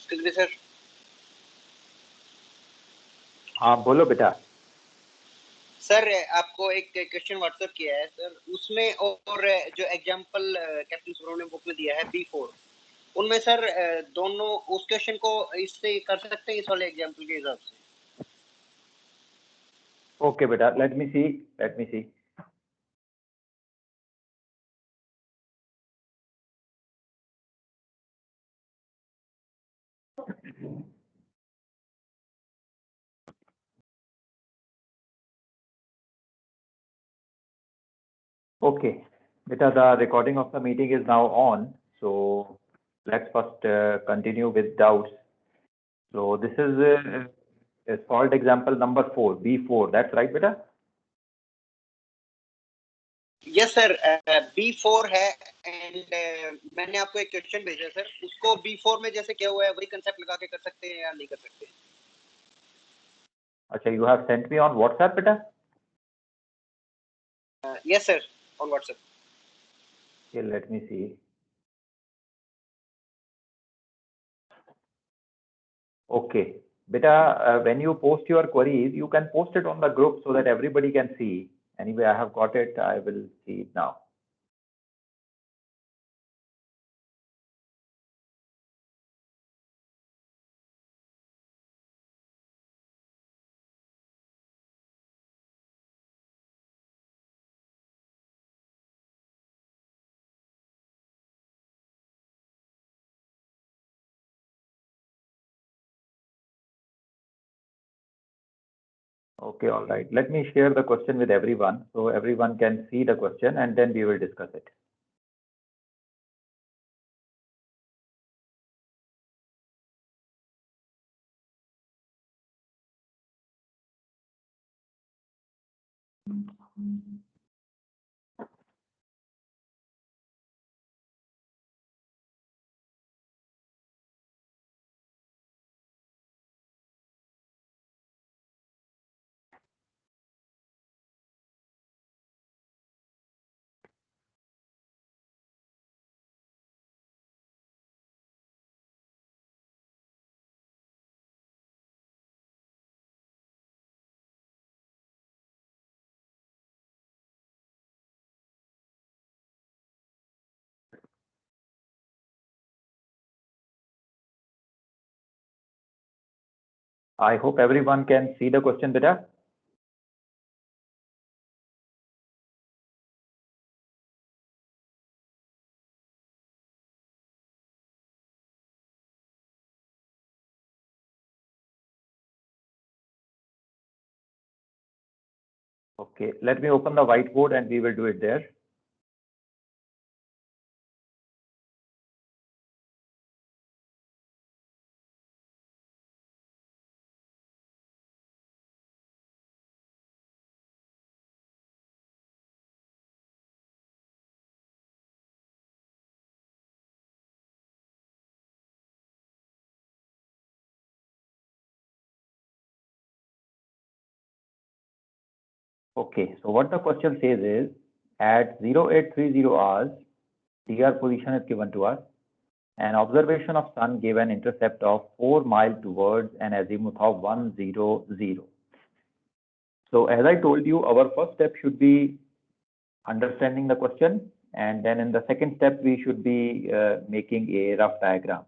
Excuse me sir. हाँ बोलो बेटा। सर आपको एक क्वेश्चन व्हाट्सएप किया है सर, उसमें और जो एग्जांपल कैप्टन सुब्रो ने बुक में दिया है B4, उनमें सर दोनों उस क्वेश्चन को इससे कर सकते हैं, इस वाले एग्जांपल के हिसाब से। ओके बेटा, let me see. Okay, beta, the recording of the meeting is now on. So let's first continue with doubts. So this is solved example number 4, B4. That's right, beta? Yes sir, B4 है। And मैंने आपको एक question भेजा sir, उसको B4 में जैसे क्या हुआ है वही कंसेप्ट लगा के कर सकते हैं या नहीं कर सकते? अच्छा, you have sent me on WhatsApp, beta? Yes sir, on WhatsApp. Okay, let me see. Okay, beta, when you post your queries, you can post it on the group so that everybody can see. Anyway, I have got it. I will see it now. Okay, all right. Let me share the question with everyone so everyone can see the question and then we will discuss it. I hope everyone can see the question, beta. Okay, let me open the whiteboard and we will do it there. Okay, so what the question says is, at 0830 hours, DR position is given to us. An observation of sun gave an intercept of 4 miles towards an azimuth of 100. So as I told you, our first step should be understanding the question, and then in the second step, we should be making a rough diagram.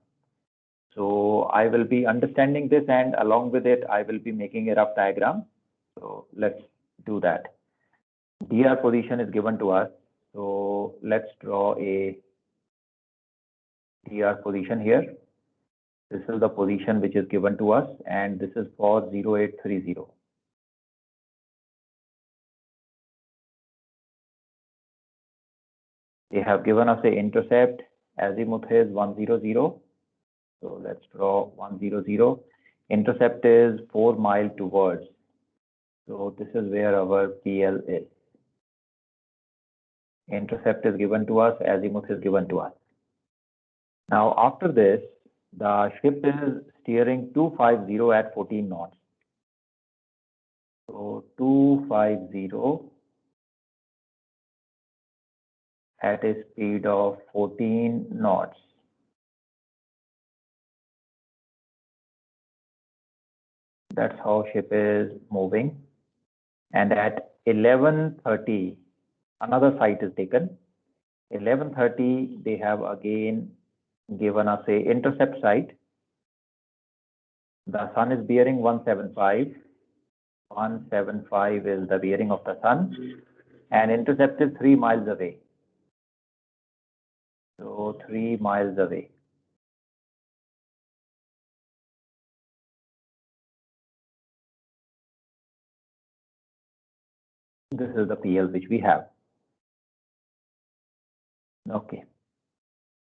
So I will be understanding this, and along with it, I will be making a rough diagram. So let's do that. DR position is given to us. So let's draw a DR position here. This is the position which is given to us, and this is for 0830. They have given us a intercept. Azimuth is 100. So let's draw 100. Intercept is 4 miles towards. So this is where our PL is. Intercept is given to us, azimuth is given to us. Now after this, the ship is steering 250 at 14 knots. So 250 at a speed of 14 knots. That's how ship is moving. And at 11:30, another site is taken. 11:30, they have again given us a intercept site. The sun is bearing 175. 175 is the bearing of the sun, and intercept is 3 miles away. So 3 miles away. This is the PL which we have. Okay.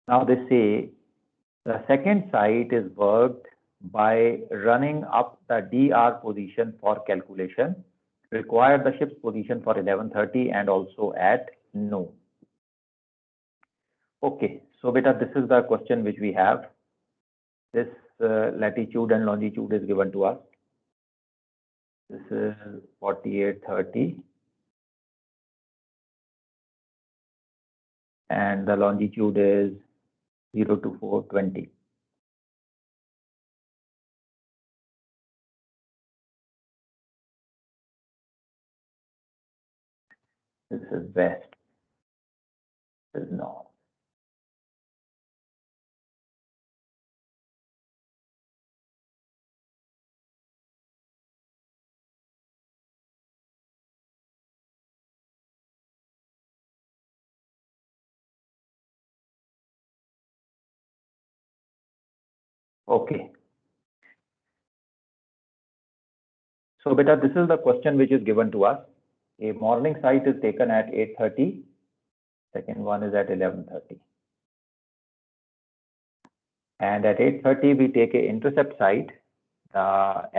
Now they say the second site is worked by running up the DR position for calculation. Require the ship's position for 11:30 and also at noon. Okay, so beta, this is the question which we have. This latitude and longitude is given to us. This is 48:30. And the longitude is 02420. This is west. This is north. Okay. So beta, this is the question which is given to us. A morning sight is taken at 8:30. Second one is at 11:30. And at 8:30, we take a intercept sight. The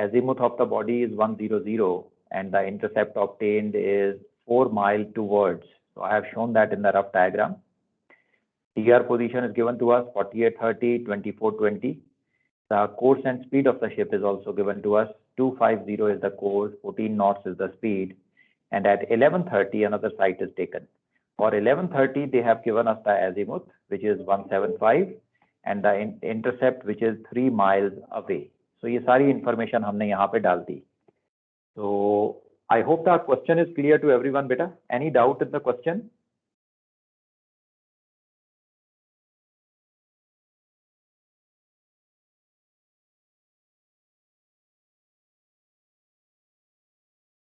azimuth of the body is 100, and the intercept obtained is 4 miles towards. So I have shown that in the rough diagram. DR position is given to us 48:30, 24:20. The course and speed of the ship is also given to us. 250 is the course, 14 knots is the speed. And at 11:30, another sight is taken. For 11:30, they have given us the azimuth, which is 175, and the intercept, which is 3 miles away. So ये सारी information हमने यहाँ पे डाल दी. So I hope the question is clear to everyone, beta. Any doubt in the question?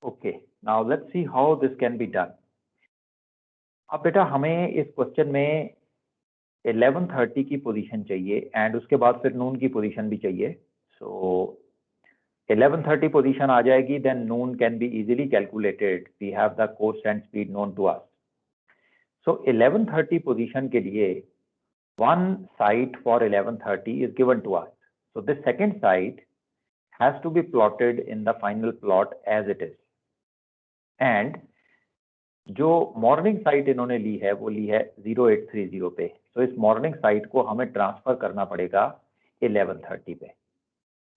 Okay, now let's see how this can be done. अब बेटा हमें इस क्वेश्चन में 11:30 की पोजीशन चाहिए एंड उसके बाद फिर नून की पोजीशन भी चाहिए. सो 11:30 पोजीशन आ जाएगी, then noon can be easily calculated. We have the course and speed known to us. So 11:30 position के लिए one site for 11:30 is given to us. So this second site has to be plotted in the final plot as it is. And जो morning site इन्होंने ली है वो ली है 0830 पे. तो इस मॉर्निंग साइट को हमें ट्रांसफर करना पड़ेगा 11:30 पे.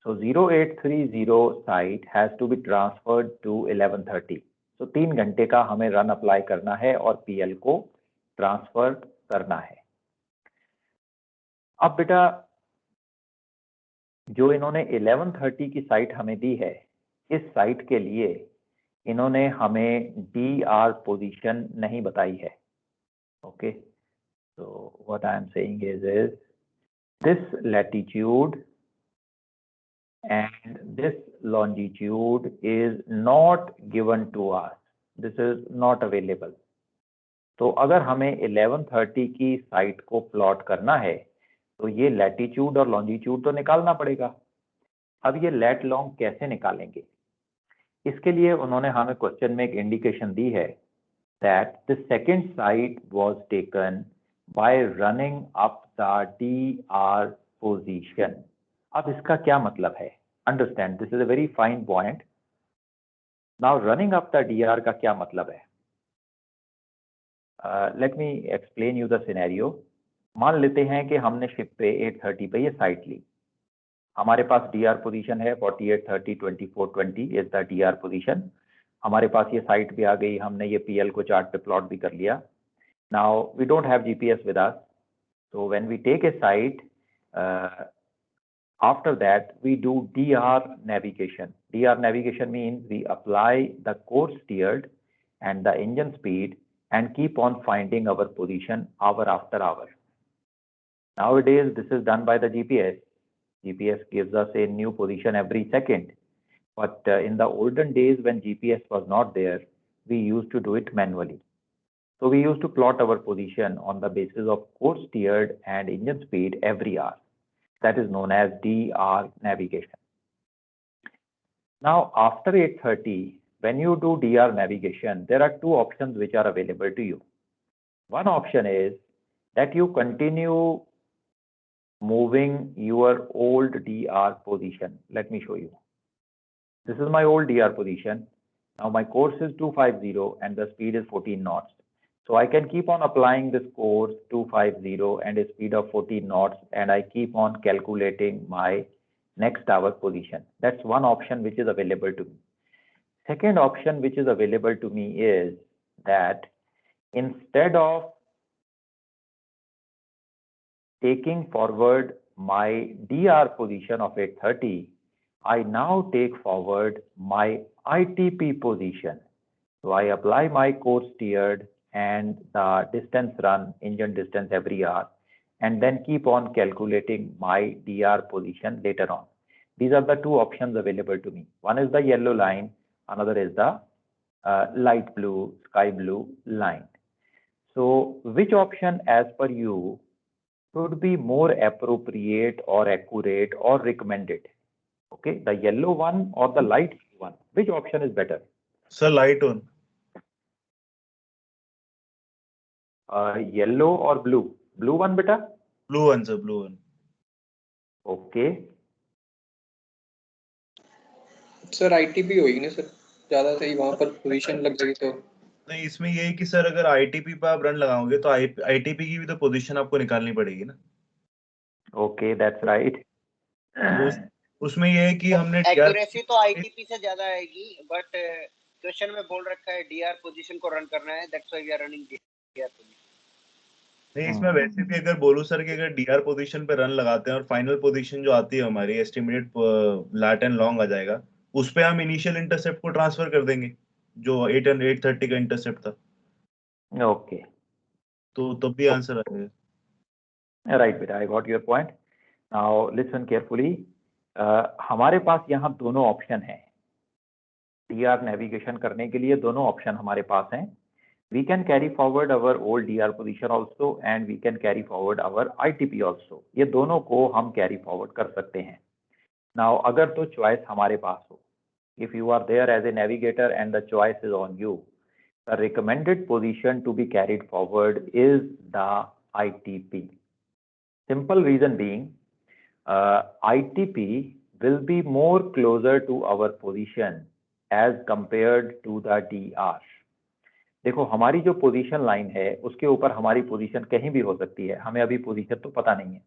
So 0830 sight has to be transferred to 11:30. तो 3 घंटे का हमें रन अप्लाई करना है और पीएल को ट्रांसफर करना है. अब बेटा जो इन्होंने 11:30 की साइट हमें दी है, इस साइट के लिए इन्होंने हमें DR पोजीशन नहीं बताई है. Okay, so what I am saying is this latitude and this longitude is not given to us. This is not available. तो अगर हमें 11:30 की साइट को प्लॉट करना है तो ये लैटिट्यूड और लॉन्जिट्यूड तो निकालना पड़ेगा. अब ये लेट लॉन्ग कैसे निकालेंगे? इसके लिए उन्होंने हमें क्वेश्चन में एक इंडिकेशन दी है that the second site was taken by running up the DR position. अब इसका क्या मतलब है? Understand, this is a very fine point. Now running up the DR का क्या मतलब है? Let me explain you the scenario. मान लेते हैं कि हमने शिप पे 8:30 पे ये साइट ली. हमारे पास DR पोजीशन है 48:30, 24:20 इज द DR पोजीशन. हमारे पास ये साइट भी आ गई, हमने ये PL को चार्ट पे प्लॉट भी कर लिया. Now we don't have GPS with us, so when we take a site, After that, we do DR navigation. DR navigation means we apply the course steered and the engine speed and keep on finding our position hour after hour. Nowadays, this is done by the GPS. GPS gives us a new position every second. But in the olden days when GPS was not there, we used to do it manually. So we used to plot our position on the basis of course steered and engine speed every hour. That is known as DR navigation. Now, after 8:30, when you do DR navigation, there are two options which are available to you. One option is that you continue moving your old DR position. Let me show you. This is my old DR position. Now my course is 250 and the speed is 14 knots. So I can keep on applying this course 250 and a speed of 14 knots, and I keep on calculating my next hour position. That's one option which is available to me. Second option which is available to me is that instead of taking forward my DR position of 8:30, I now take forward my ITP position. So I apply my course steered and the distance run, engine distance every hour, and then keep on calculating my DR position later on. These are the two options available to me. One is the yellow line, another is the light blue, sky blue line. So which option as per you should be more appropriate or accurate or recommended? Okay, the yellow one or the light one? Which option is better? Sir, light one. Yellow or blue? Blue one, beta? Blue one, sir, blue one. Okay. Sir ITP होगी ना sir, ज्यादा सही वहां पर position लग गई तो। नहीं, इसमें ये है कि सर अगर आईटीपी पे आप रन लगाओगे तो आईटीपी की भी तो पोजीशन आपको निकालनी पड़ेगी ना। Okay, that's right. उसमें ये है कि हमने एक्यूरेसी तो आईटीपी से ज्यादा आएगी, बट क्वेश्चन में बोल रखा है डीआर पोजीशन को रन करना है, that's why we are running DR position. नहीं, इसमें वैसे भी अगर बोलूं सर कि अगर डीआर पोजीशन पे रन लगाते हैं और फाइनल पोजीशन जो आती है हमारी एस्टिमेटेड लैट एंड लॉन्ग आ जाएगा, उस पे हम इनिशियल इंटरसेप्ट को ट्रांसफर कर देंगे जो 830 का इंटरसेप्ट था। ओके, तो तब भी आंसर आएगा। राइट बेटा, I got your point. Now listen carefully. हमारे पास यहाँ दोनों ऑप्शन हैं। डीआर नेविगेशन करने के लिए दोनों ऑप्शन हमारे पास हैं। We can carry forward our old DR position also and we can carry forward our ITP also. ये दोनों को हम carry forward कर सकते हैं। Now अगर तो choice हमारे पास हो, if you are there as a navigator and the choice is on you, the recommended position to be carried forward is the ITP. Simple reason being, ITP will be more closer to our position as compared to the DR. देखो, हमारी जो position line है उसके ऊपर हमारी position कहीं भी हो सकती है, हमें अभी पोजीशन तो पता नहीं है,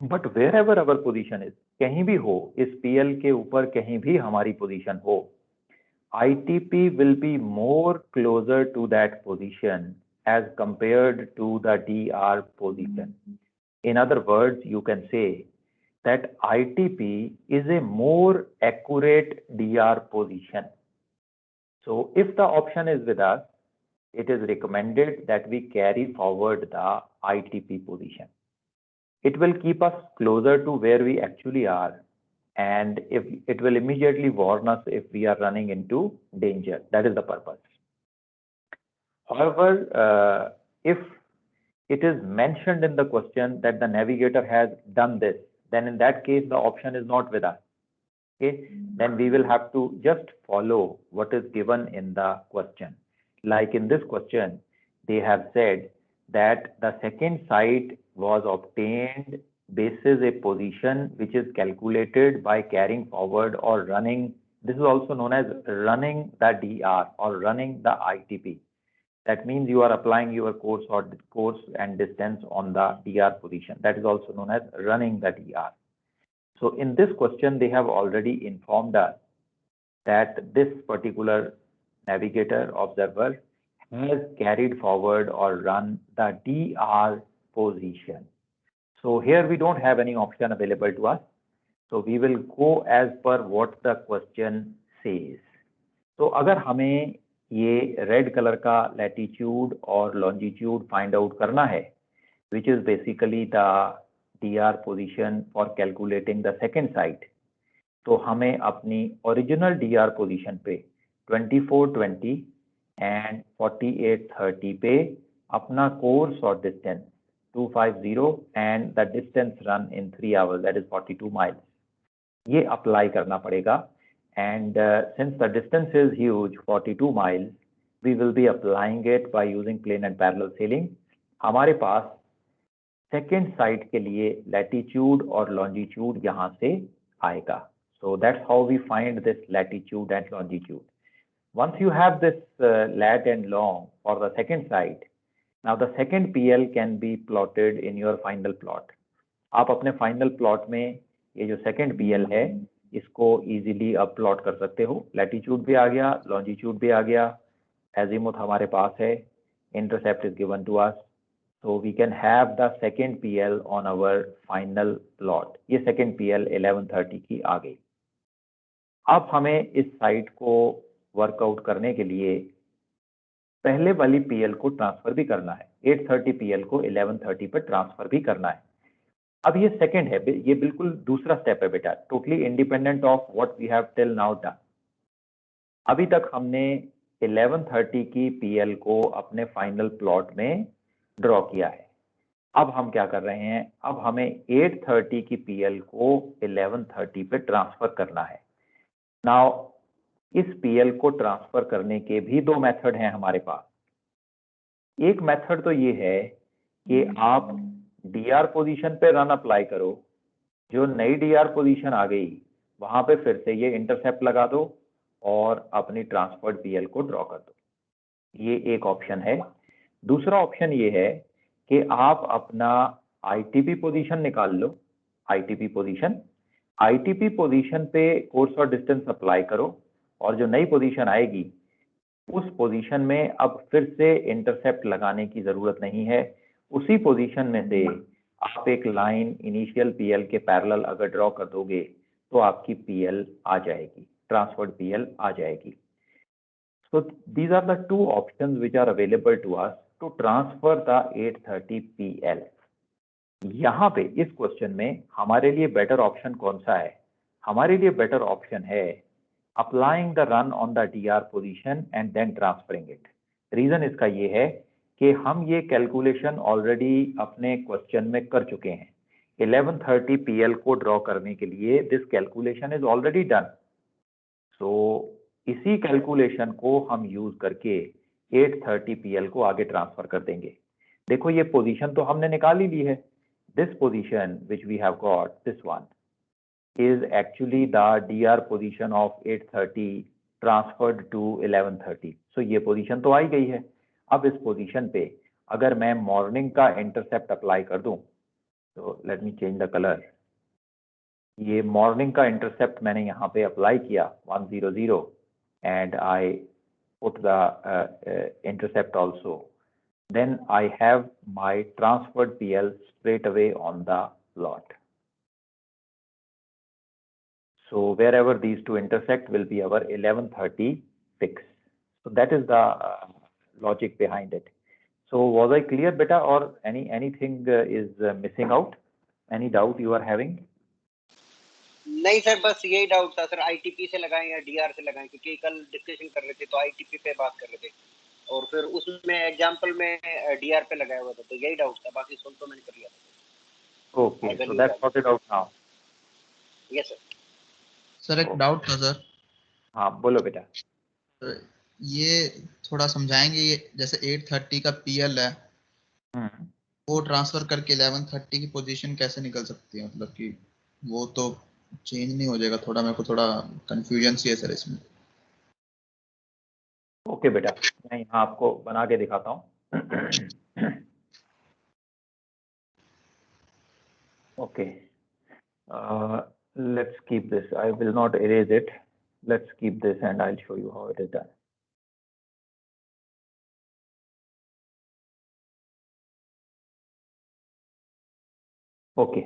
but wherever our position is, कहीं भी हो, इस पीएल के ऊपर कहीं भी हमारी पोजीशन हो, ITP will be more closer to that position as compared to the DR position. In other words, you can say that ITP is a more accurate DR position. So if the option is with us, it is recommended that we carry forward the ITP position. It will keep us closer to where we actually are, and if it will immediately warn us if we are running into danger. That is the purpose. However, if it is mentioned in the question that the navigator has done this, then in that case the option is not with us. Okay, then we will have to just follow what is given in the question. Like in this question, they have said that the second site was obtained basis a position which is calculated by carrying forward or running. This is also known as running the DR or running the ITP. That means you are applying your course and distance on the DR position. That is also known as running the DR. So in this question, they have already informed us that this particular navigator observer has carried forward or run the DR position. So here we don't have any option available to us. So we will go as per what the question says. तो अगर हमें ये red colour का latitude और longitude find out करना है, which is basically the DR position for calculating the second side, तो हमें अपनी ओरिजिनल DR पोजीशन पे 2420 एंड 4830 पे अपना कोर्स और distance 250 and the distance run in 3 hours, that is 42 miles, ये अप्लाई करना पड़ेगा. And since the distance is huge, 42 miles, we will be applying it by using plane and parallel sailing. हमारे पास second side के लिए latitude और longitude यहाँ से आएगा. So that's how we find this latitude and longitude. Once you have this lat and long for the second side, now the second PL can be plotted in your final plot. आप अपने final plot में ये जो second PL है इसको easily अब plot कर सकते हो. लैटिट्यूड भी आ गया, लॉन्जिट्यूड भी आ गया, एजीमुथ हमारे पास है, intercept is given to us, so we can have the second PL on our final plot. ये सेकेंड PL 1130 की आ गई. अब हमें इस साइड को वर्कआउट करने के लिए पहले वाली PL को ट्रांसफर भी करना है. 830 PL को 1130 पर ट्रांसफर भी करना है. अब ये सेकंड है, ये बिल्कुल दूसरा स्टेप है बेटा, totally independent of what we have till now done. अभी तक हमने 1130 की PL को अपने फाइनल प्लॉट में ड्रॉ किया है. अब हम क्या कर रहे हैं, अब हमें 830 की PL को 1130 पे ट्रांसफर करना है. नाउ इस PL को ट्रांसफर करने के भी दो मेथड हैं हमारे पास. एक मेथड तो ये है कि आप DR पोजीशन पे रन अप्लाई करो, जो नई DR पोजीशन आ गई वहां पे फिर से ये इंटरसेप्ट लगा दो और अपनी ट्रांसफर्ड PL को ड्रॉ कर दो. ये एक ऑप्शन है. दूसरा ऑप्शन ये है कि आप अपना ITP पोजीशन निकाल लो. ITP पोजीशन पे कोर्स और डिस्टेंस अप्लाई करो और जो नई पोजीशन आएगी उस पोजीशन में अब फिर से इंटरसेप्ट लगाने की जरूरत नहीं है. उसी पोजीशन में से आप एक लाइन इनिशियल PL के पैरेलल अगर ड्रॉ कर दोगे तो आपकी PL आ जाएगी, ट्रांसफर्ड PL आ जाएगी. So these are the two options which are available to us to transfer the 830 PL. यहाँ पे इस क्वेश्चन में हमारे लिए बेटर ऑप्शन कौन सा है? हमारे लिए बेटर ऑप्शन है applying the run on the DR position and then transferring it. Reason इसका ये है कि हम ये कैलकुलेशन ऑलरेडी अपने क्वेश्चन में कर चुके हैं. 1130 PL को ड्रॉ करने के लिए this calculation is already done. So इसी कैलकुलेशन को हम यूज करके 830 PL को आगे ट्रांसफर कर देंगे. देखो ये पोजीशन तो हमने निकाल ही ली है. This position which we have got, this one is actually the DR position of 830 transferred to 1130. So ये पोजीशन तो आई गई है. अब इस पोजीशन पे अगर मैं मॉर्निंग का इंटरसेप्ट अप्लाई कर दूं, तो let me change the colour. ये मॉर्निंग का इंटरसेप्ट मैंने यहाँ पे अप्लाई किया 100 and I put the intercept also. Then I have my transferred PL straight away on the plot. So wherever these two intersect will be our 1130 fix. So that is the logic behind it. So was I clear beta, or anything is missing out? Any doubt you are having? नहीं sir, बस यही doubt था sir, ITP से लगाएं या DR से लगाएं, क्योंकि कल डिस्कशन कर रहे थे तो ITP पे बात कर रहे थे और फिर उसमें एग्जांपल में DR पे लगाया हुआ था, तो यही डाउट था. बाकी सोल्व तो मैंने कर लिया था. Okay, so that's sorted out now. Yes sir. Sir एक डाउट था सर. हाँ बोलो बेटा. ये थोड़ा समझाएंगे, ये जैसे 830 का PL है वो ट्रांसफर करके 1130 की पोजीशन कैसे निकल सकती है, मतलब कि वो तो चेंज नहीं हो जाएगा? थोड़ा मेरे को थोड़ा कंफ्यूजन सी है सर इसमें. ओके बेटा, मैं यहाँ आपको बना के दिखाता हूँ. Okay, let's keep this. I will not erase it. Let's keep this and I'll show you how it is done. Okay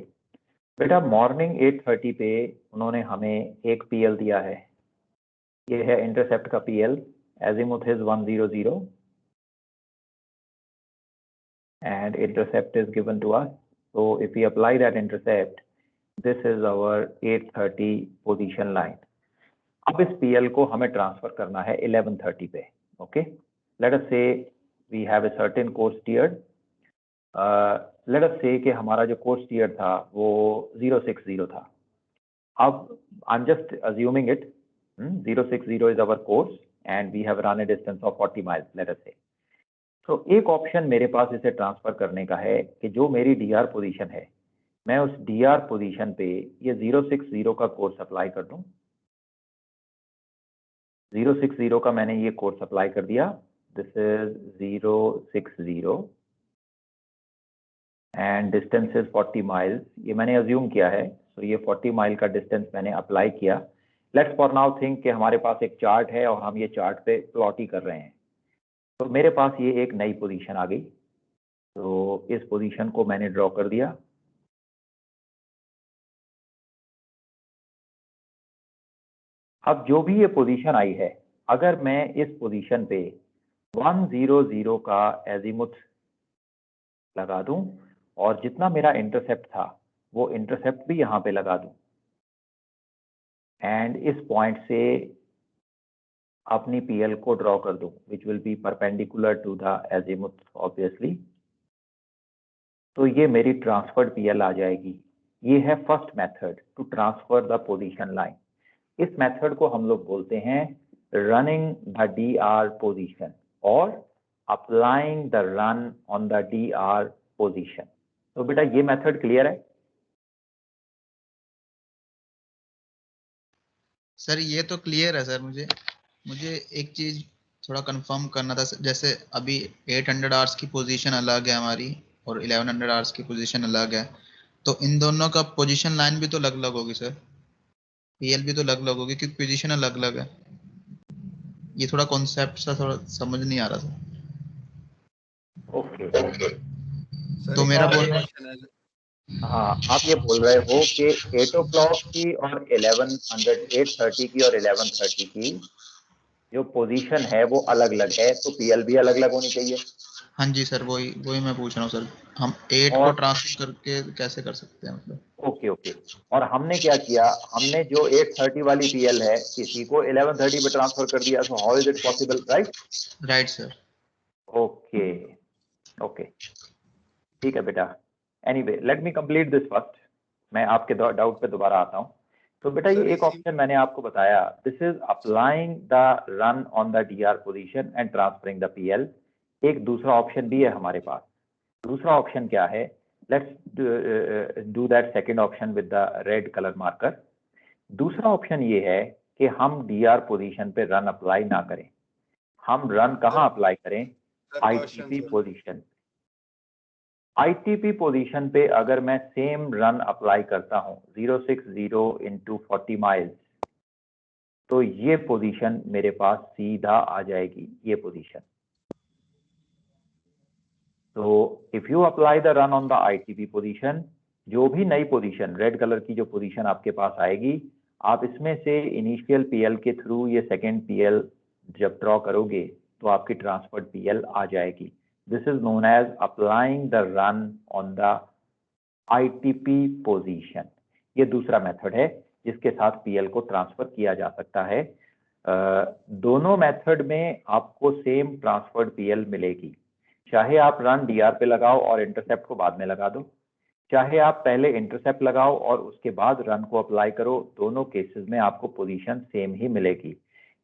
बेटा, मॉर्निंग 8:30 पे उन्होंने हमें एक पीएल दिया है, ये है इंटरसेप्ट का PL, azimuth is 100 and intercept is given to us. So if we apply that intercept, this is our 8:30 position line. अब इस पीएल को हमें ट्रांसफर करना है 11:30 पे. Okay, let us say we have a certain course steered. Let us say कि हमारा जो कोर्स स्टीयर था वो 060 था. अब I am just assuming it, 060 is our course and we have run a distance of 40 miles, let us say. तो एक option मेरे पास इसे ट्रांसफर करने का है कि जो मेरी डीआर पोजीशन है, मैं उस डीआर पोजीशन पे ये 060 का कोर्स अप्लाई कर दूं. 060 का मैंने ये कोर्स अप्लाई कर दिया. This is 060 and distance is 40 miles. ये मैंने अज्यूम किया है, तो ये 40 माइल का डिस्टेंस मैंने अप्लाई किया. लेट्स फॉर नाउ थिंक कि हमारे पास एक चार्ट है और हम ये चार्ट पे प्लॉट ही कर रहे हैं. तो मेरे पास ये एक नई पोजीशन आ गई, तो इस पोजीशन को मैंने ड्रॉ कर दिया. अब जो भी ये पोजीशन आई है, अगर मैं इस पोजीशन पे 100 का एजीमुथ लगा दूं और जितना मेरा इंटरसेप्ट था वो इंटरसेप्ट भी यहाँ पे लगा दूं एंड इस पॉइंट से अपनी पीएल को ड्रॉ कर दूं, which will be perpendicular to the azimuth obviously, तो ये मेरी ट्रांसफर्ड पीएल आ जाएगी. ये है first method to transfer the position line. इस मेथड को हम लोग बोलते हैं रनिंग द डीआर पोजीशन और applying the run on the DR position. तो बेटा ये मेथड क्लियर है? सर ये तो क्लियर है सर. मुझे एक चीज थोड़ा कंफर्म करना था. जैसे अभी 800 आवर्स की पोजीशन अलग है हमारी और 1100 आवर्स की पोजीशन अलग है, तो इन दोनों का पोजीशन लाइन भी तो अलग अलग होगी सर, पीएल भी तो अलग अलग होगी क्योंकि पोजीशन अलग अलग है. ये थोड़ा कॉन्सेप्ट सा थोड़ा समझ नहीं आ रहा था. ओके, तो मेरा बोलना, हाँ, आप ये बोल रहे हो कि 8 o'clock की और 8:30 की और 11:30 की जो पोजीशन है वो अलग अलग है, तो पीएल भी अलग अलग होनी चाहिए. हाँ जी सर, वही मैं पूछ रहा हूँ सर. हम 8 को ट्रांसफर करके कैसे कर सकते हैं मतलब? ओके. और हमने क्या किया, हमने जो 8:30 वाली पीएल है इसी को 11:30 पे ट्रांसफर कर दिया. So how is it possible, right? Right sir. Okay, ठीक है बेटा. Anyway, let me complete this first. मैं आपके डाउट पे दोबारा आता हूँ. तो बेटा ये एक ऑप्शन मैंने आपको बताया, this is applying the run on the DR position and transferring the PL. एक दूसरा ऑप्शन भी है हमारे पास. दूसरा ऑप्शन क्या है? Let's do that second option with the red colour marker. दूसरा ऑप्शन ये है कि हम डीआर पोजीशन पे रन अप्लाई ना करें. हम रन कहाँ अप्लाई करें? ITP position. आईटीपी पोजीशन पे अगर मैं सेम रन अप्लाई करता हूं 060 into 40 माइल्स, तो ये पोजीशन मेरे पास सीधा आ जाएगी, ये पोजीशन. तो if you apply the run on the ITP position, जो भी नई पोजीशन रेड कलर की जो पोजीशन आपके पास आएगी, आप इसमें से इनिशियल पीएल के थ्रू ये सेकेंड पीएल जब ड्रॉ करोगे तो आपकी ट्रांसफर्ड पीएल आ जाएगी. This is known as applying the run on the ITP position. ये दूसरा मेथड है जिसके साथ पीएल को ट्रांसफर किया जा सकता है. दोनों मेथड में आपको सेम ट्रांसफर्ड पीएल मिलेगी. चाहे आप रन डीआर पे लगाओ और इंटरसेप्ट को बाद में लगा दो, चाहे आप पहले इंटरसेप्ट लगाओ और उसके बाद रन को अप्लाई करो, दोनों केसेस में आपको पोजीशन सेम ही मिलेगी.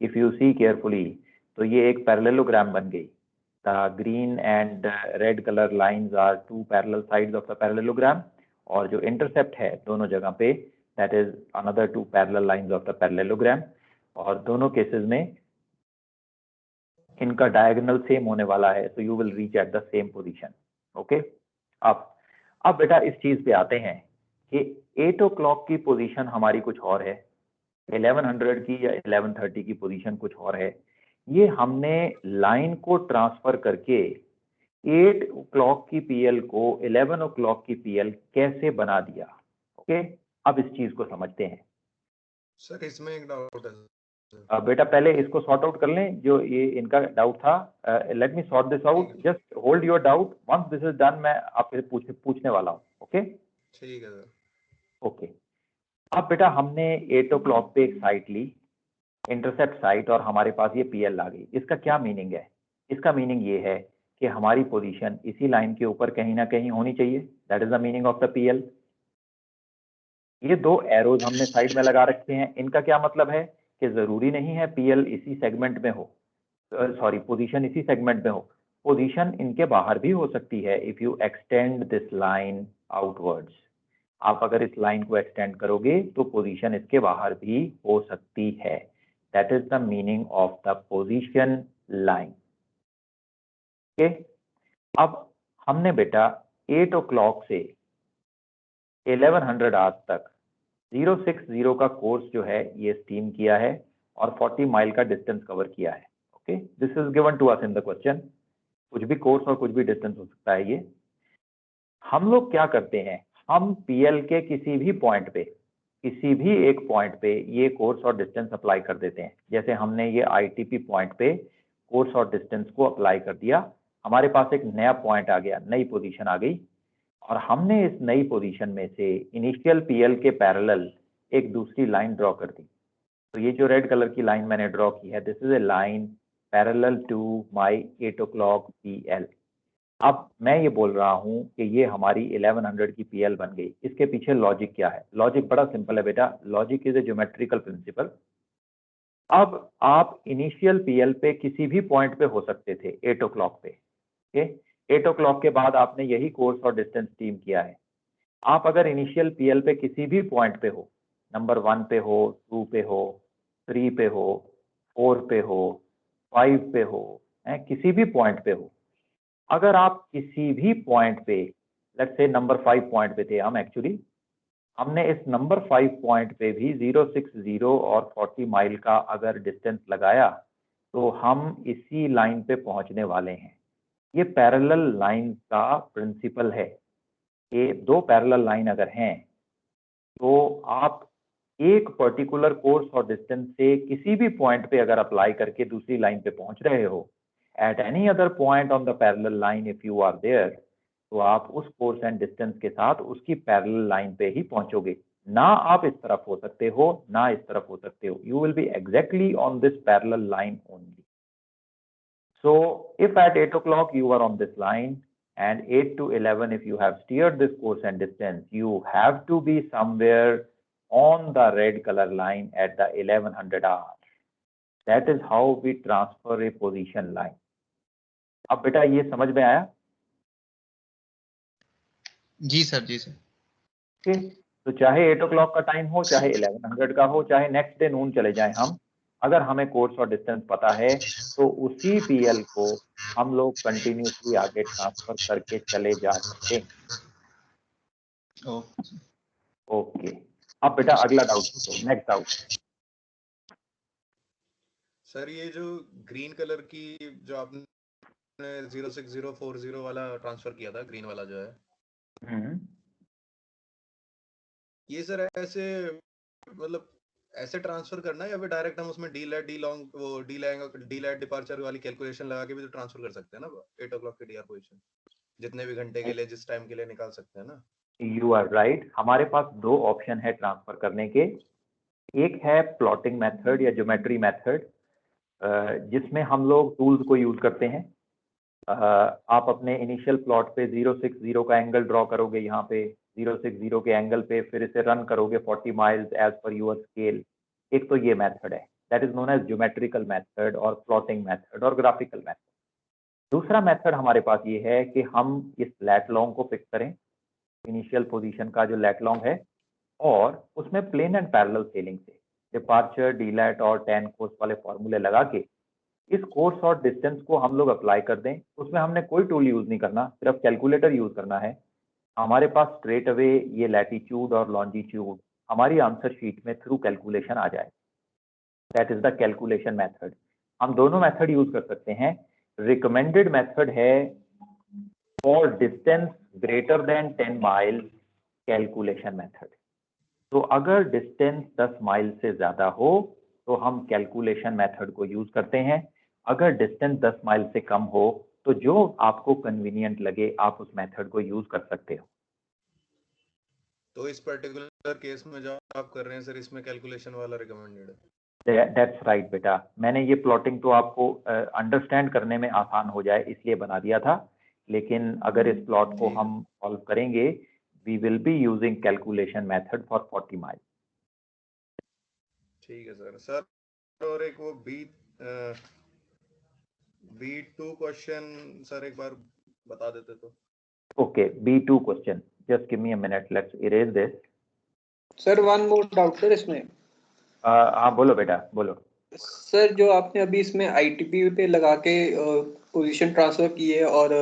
इफ यू सी केयरफुली, तो ये एक पैरेललोग्राम बन गई. The green and red color lines are two parallel sides of the parallelogram, और जो intercept है दोनों जगह पे, that is another two parallel lines of the parallelogram, और दोनों cases में इनका diagonal same होने वाला है, so you will reach at the same position. Okay? अब बेटा इस चीज पे आते हैं कि 8 o'clock की पोजीशन हमारी कुछ और है, 1100 की या 11:30 की पोजीशन कुछ और है. ये हमने लाइन को ट्रांसफर करके 8 o'clock की पीएल को 11 o'clock की पीएल कैसे बना दिया। ओके, अब इस चीज को समझते हैं। सर इसमें एक डाउट है। बेटा पहले इसको सॉर्ट आउट कर लें, जो ये इनका डाउट था। Let me sort this out, just hold your doubt, once this is done मैं आपसे पूछने वाला हूँ। ओके ठीक है सर। ओके, अब बेटा हमने 8 o'clock पे एक साइट ली, इंटरसेप्ट साइट, और हमारे पास ये पीएल आ गई। इसका क्या मीनिंग है? इसका मीनिंग ये है कि हमारी पोजीशन इसी लाइन के ऊपर कहीं ना कहीं होनी चाहिए। That is the meaning of the PL. ये दो एरोज हमने साइड में लगा रखे हैं, इनका क्या मतलब है कि जरूरी नहीं है पीएल इसी सेगमेंट में हो, सॉरी पोजीशन इसी सेगमेंट में हो, पोजीशन इनके बाहर भी हो सकती है। If you extend this line outwards, आप अगर इस लाइन को एक्सटेंड करोगे तो पोजीशन इसके बाहर भी हो सकती है। That is the meaning of the position line. Okay, अब हमने बेटा 8 o'clock से 1100 आज तक 060 का कोर्स जो है ये स्टीम किया है और 40 माइल का डिस्टेंस कवर किया है। Okay, this is given to us in the question. कुछ भी कोर्स और कुछ भी डिस्टेंस हो सकता है। ये हम लोग क्या करते हैं, हम पीएल के किसी भी पॉइंट पे, किसी भी एक पॉइंट पे ये कोर्स और डिस्टेंस अप्लाई कर देते हैं। जैसे हमने ये आईटीपी पॉइंट पे कोर्स और डिस्टेंस को अप्लाई कर दिया, हमारे पास एक नया पॉइंट आ गया, नई पोजीशन आ गई, और हमने इस नई पोजीशन में से इनिशियल पीएल के पैरेलल एक दूसरी लाइन ड्रॉ कर दी। तो ये जो रेड कलर की लाइन मैंने ड्रॉ की है, this is a line parallel to my 8 o'clock PL. अब मैं ये बोल रहा हूं कि ये हमारी 1100 की पीएल बन गई। इसके पीछे लॉजिक क्या है? लॉजिक बड़ा सिंपल है बेटा, logic is a geometrical principle. अब आप इनिशियल पीएल पे किसी भी पॉइंट पे हो सकते थे 8 o'clock पे। ओके, 8 o'clock के बाद आपने यही कोर्स और डिस्टेंस टीम किया है। आप अगर इनिशियल पीएल पे किसी भी पॉइंट पे हो, नंबर 1 पे हो, 2 पे हो, 3 पे हो, 4 पे हो, 5 पे हो, किसी भी पॉइंट पे हो, अगर आप किसी भी पॉइंट पे, लेट्स से नंबर 5 पॉइंट पे थे हम, एक्चुअली हमने इस नंबर 5 पॉइंट पे भी 060 और 40 माइल का अगर डिस्टेंस लगाया तो हम इसी लाइन पे पहुंचने वाले हैं। ये पैरेलल लाइन का प्रिंसिपल है। ये दो पैरेलल लाइन अगर हैं तो आप एक पर्टिकुलर कोर्स और डिस्टेंस से किसी भी पॉइंट पे अगर अप्लाई करके दूसरी लाइन पे पहुंच रहे हो, at any other point on the parallel line if you are there, तो आप उस कोर्स एंड डिस्टेंस के साथ उसकी पैरेलल लाइन पे ही पहुंचोगे। ना आप इस तरफ हो सकते हो ना इस तरफ हो सकते हो, you will be exactly on this parallel line only. So if at 8 o'clock you are on this line and 8 to 11 if you have steered this course and distance, you have to be somewhere on the red color line at the 1100 hour. That is how we transfer a position line. अब बेटा ये समझ में आया? जी sir, जी sir. Okay, तो चाहे 8 o'clock का time हो, चाहे 1100 का हो, चाहे नेक्स्ट डे नून चले जाएं हम, अगर हमें कोर्स और डिस्टेंस पता है तो उसी पीएल को हम लोग कंटिन्यूसली आगे ट्रांसफर करके चले जा सकते हैं। ओके, अब बेटा अगला डाउट, नेक्स्ट डाउट। सर ये जो ग्रीन कलर की जो आपने 06040 वाला ट्रांसफर किया था, ग्रीन वाला जो है, ये सर ऐसे मतलब ऐसे ट्रांसफर करना है या फिर डायरेक्ट हम उसमें डी लॉन्ग वो डी लैट डिपार्चर वाली कैलकुलेशन लगा के भी तो ट्रांसफर कर सकते हैं ना 8 o'clock की डीआर पोजीशन, जितने भी घंटे के लिए जिस टाइम के लिए निकाल सकते हैं ना? यू आर राइट, हमारे पास दो ऑप्शन है ट्रांसफर करने के। एक है प्लॉटिंग मेथड या ज्योमेट्री मेथड, जिसमें हम लोग टूल्स को यूज करते हैं। आप अपने इनिशियल प्लॉट पे 060 का एंगल ड्रॉ करोगे, यहाँ पे 060 के एंगल पे फिर इसे रन करोगे 40 miles as per your scale. एक तो ये मेथड है, that is known as geometrical method और प्लॉटिंग मेथड और ग्राफिकल मेथड। दूसरा मेथड हमारे पास ये है कि हम इस लैट लॉन्ग को फिक्स करें, इनिशियल पोजीशन का जो लैट लॉन्ग है, और उसमें प्लेन एंड पैरेलल स्केलिंग से डिपार्चर, डीलैट और टैन कोर्स वाले फॉर्मूले लगा के इस कोर्स और डिस्टेंस को हम लोग अप्लाई कर दें। उसमें हमने कोई टूल यूज नहीं करना, सिर्फ कैलकुलेटर यूज करना है। हमारे पास स्ट्रेट अवे ये लैटिट्यूड और लॉन्जिट्यूड हमारी आंसर शीट में थ्रू कैलकुलेशन आ जाए। That is the calculation method. हम दोनों मेथड यूज कर सकते हैं। रिकमेंडेड मेथड है for distance greater than 10 miles calculation method. तो अगर डिस्टेंस 10 माइल से ज्यादा हो तो हम कैलकुलेशन मेथड को यूज करते हैं। अगर डिस्टेंस 10 माइल से कम हो तो जो आपको कन्वीनियंट लगे आप उस मेथड को यूज कर सकते हो। तो इस पर्टिकुलर केस में जो आप कर रहे हैं सर, इसमें कैलकुलेशन वाला रिकमेंडेड है। दैट्स राइट बेटा, मैंने ये प्लॉटिंग तो आपको अंडरस्टैंड करने में आसान हो जाए इसलिए बना दिया था, लेकिन अगर इस प्लॉट को हम सॉल्व करेंगे we will be using calculation method for 40 mile. ठीक है सर। सर और एक वो B2 क्वेश्चन सर एक बार बता देते तो। Okay, B2 question, just give me a minute, let's erase this. Sir one more doubt sir इसमें। हाँ बोलो बेटा बोलो। सर जो आपने अभी इसमें ITP पे लगा के पोजीशन ट्रांसफर की है और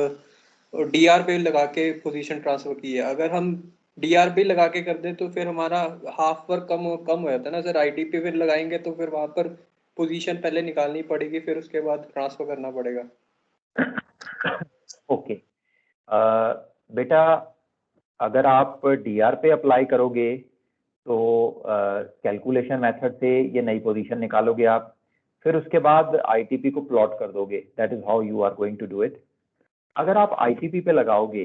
DR पे लगा के पोजीशन ट्रांसफर की है, अगर हम DR पे लगा के कर दे तो फिर हमारा हाफ वर्क कम हो जाता है ना सर। ITP पे लगाएंगे तो फिर वहां पर पोजीशन पहले निकालनी पड़ेगी, फिर उसके बाद ट्रांसफर करना पड़ेगा। ओके बेटा, अगर आप DR पे अप्लाई करोगे तो कैलकुलेशन मेथड से ये नई पोजीशन निकालोगे आप, फिर उसके बाद ITP को प्लॉट कर दोगे। That is how you are going to do it. अगर आप ITP पे लगाओगे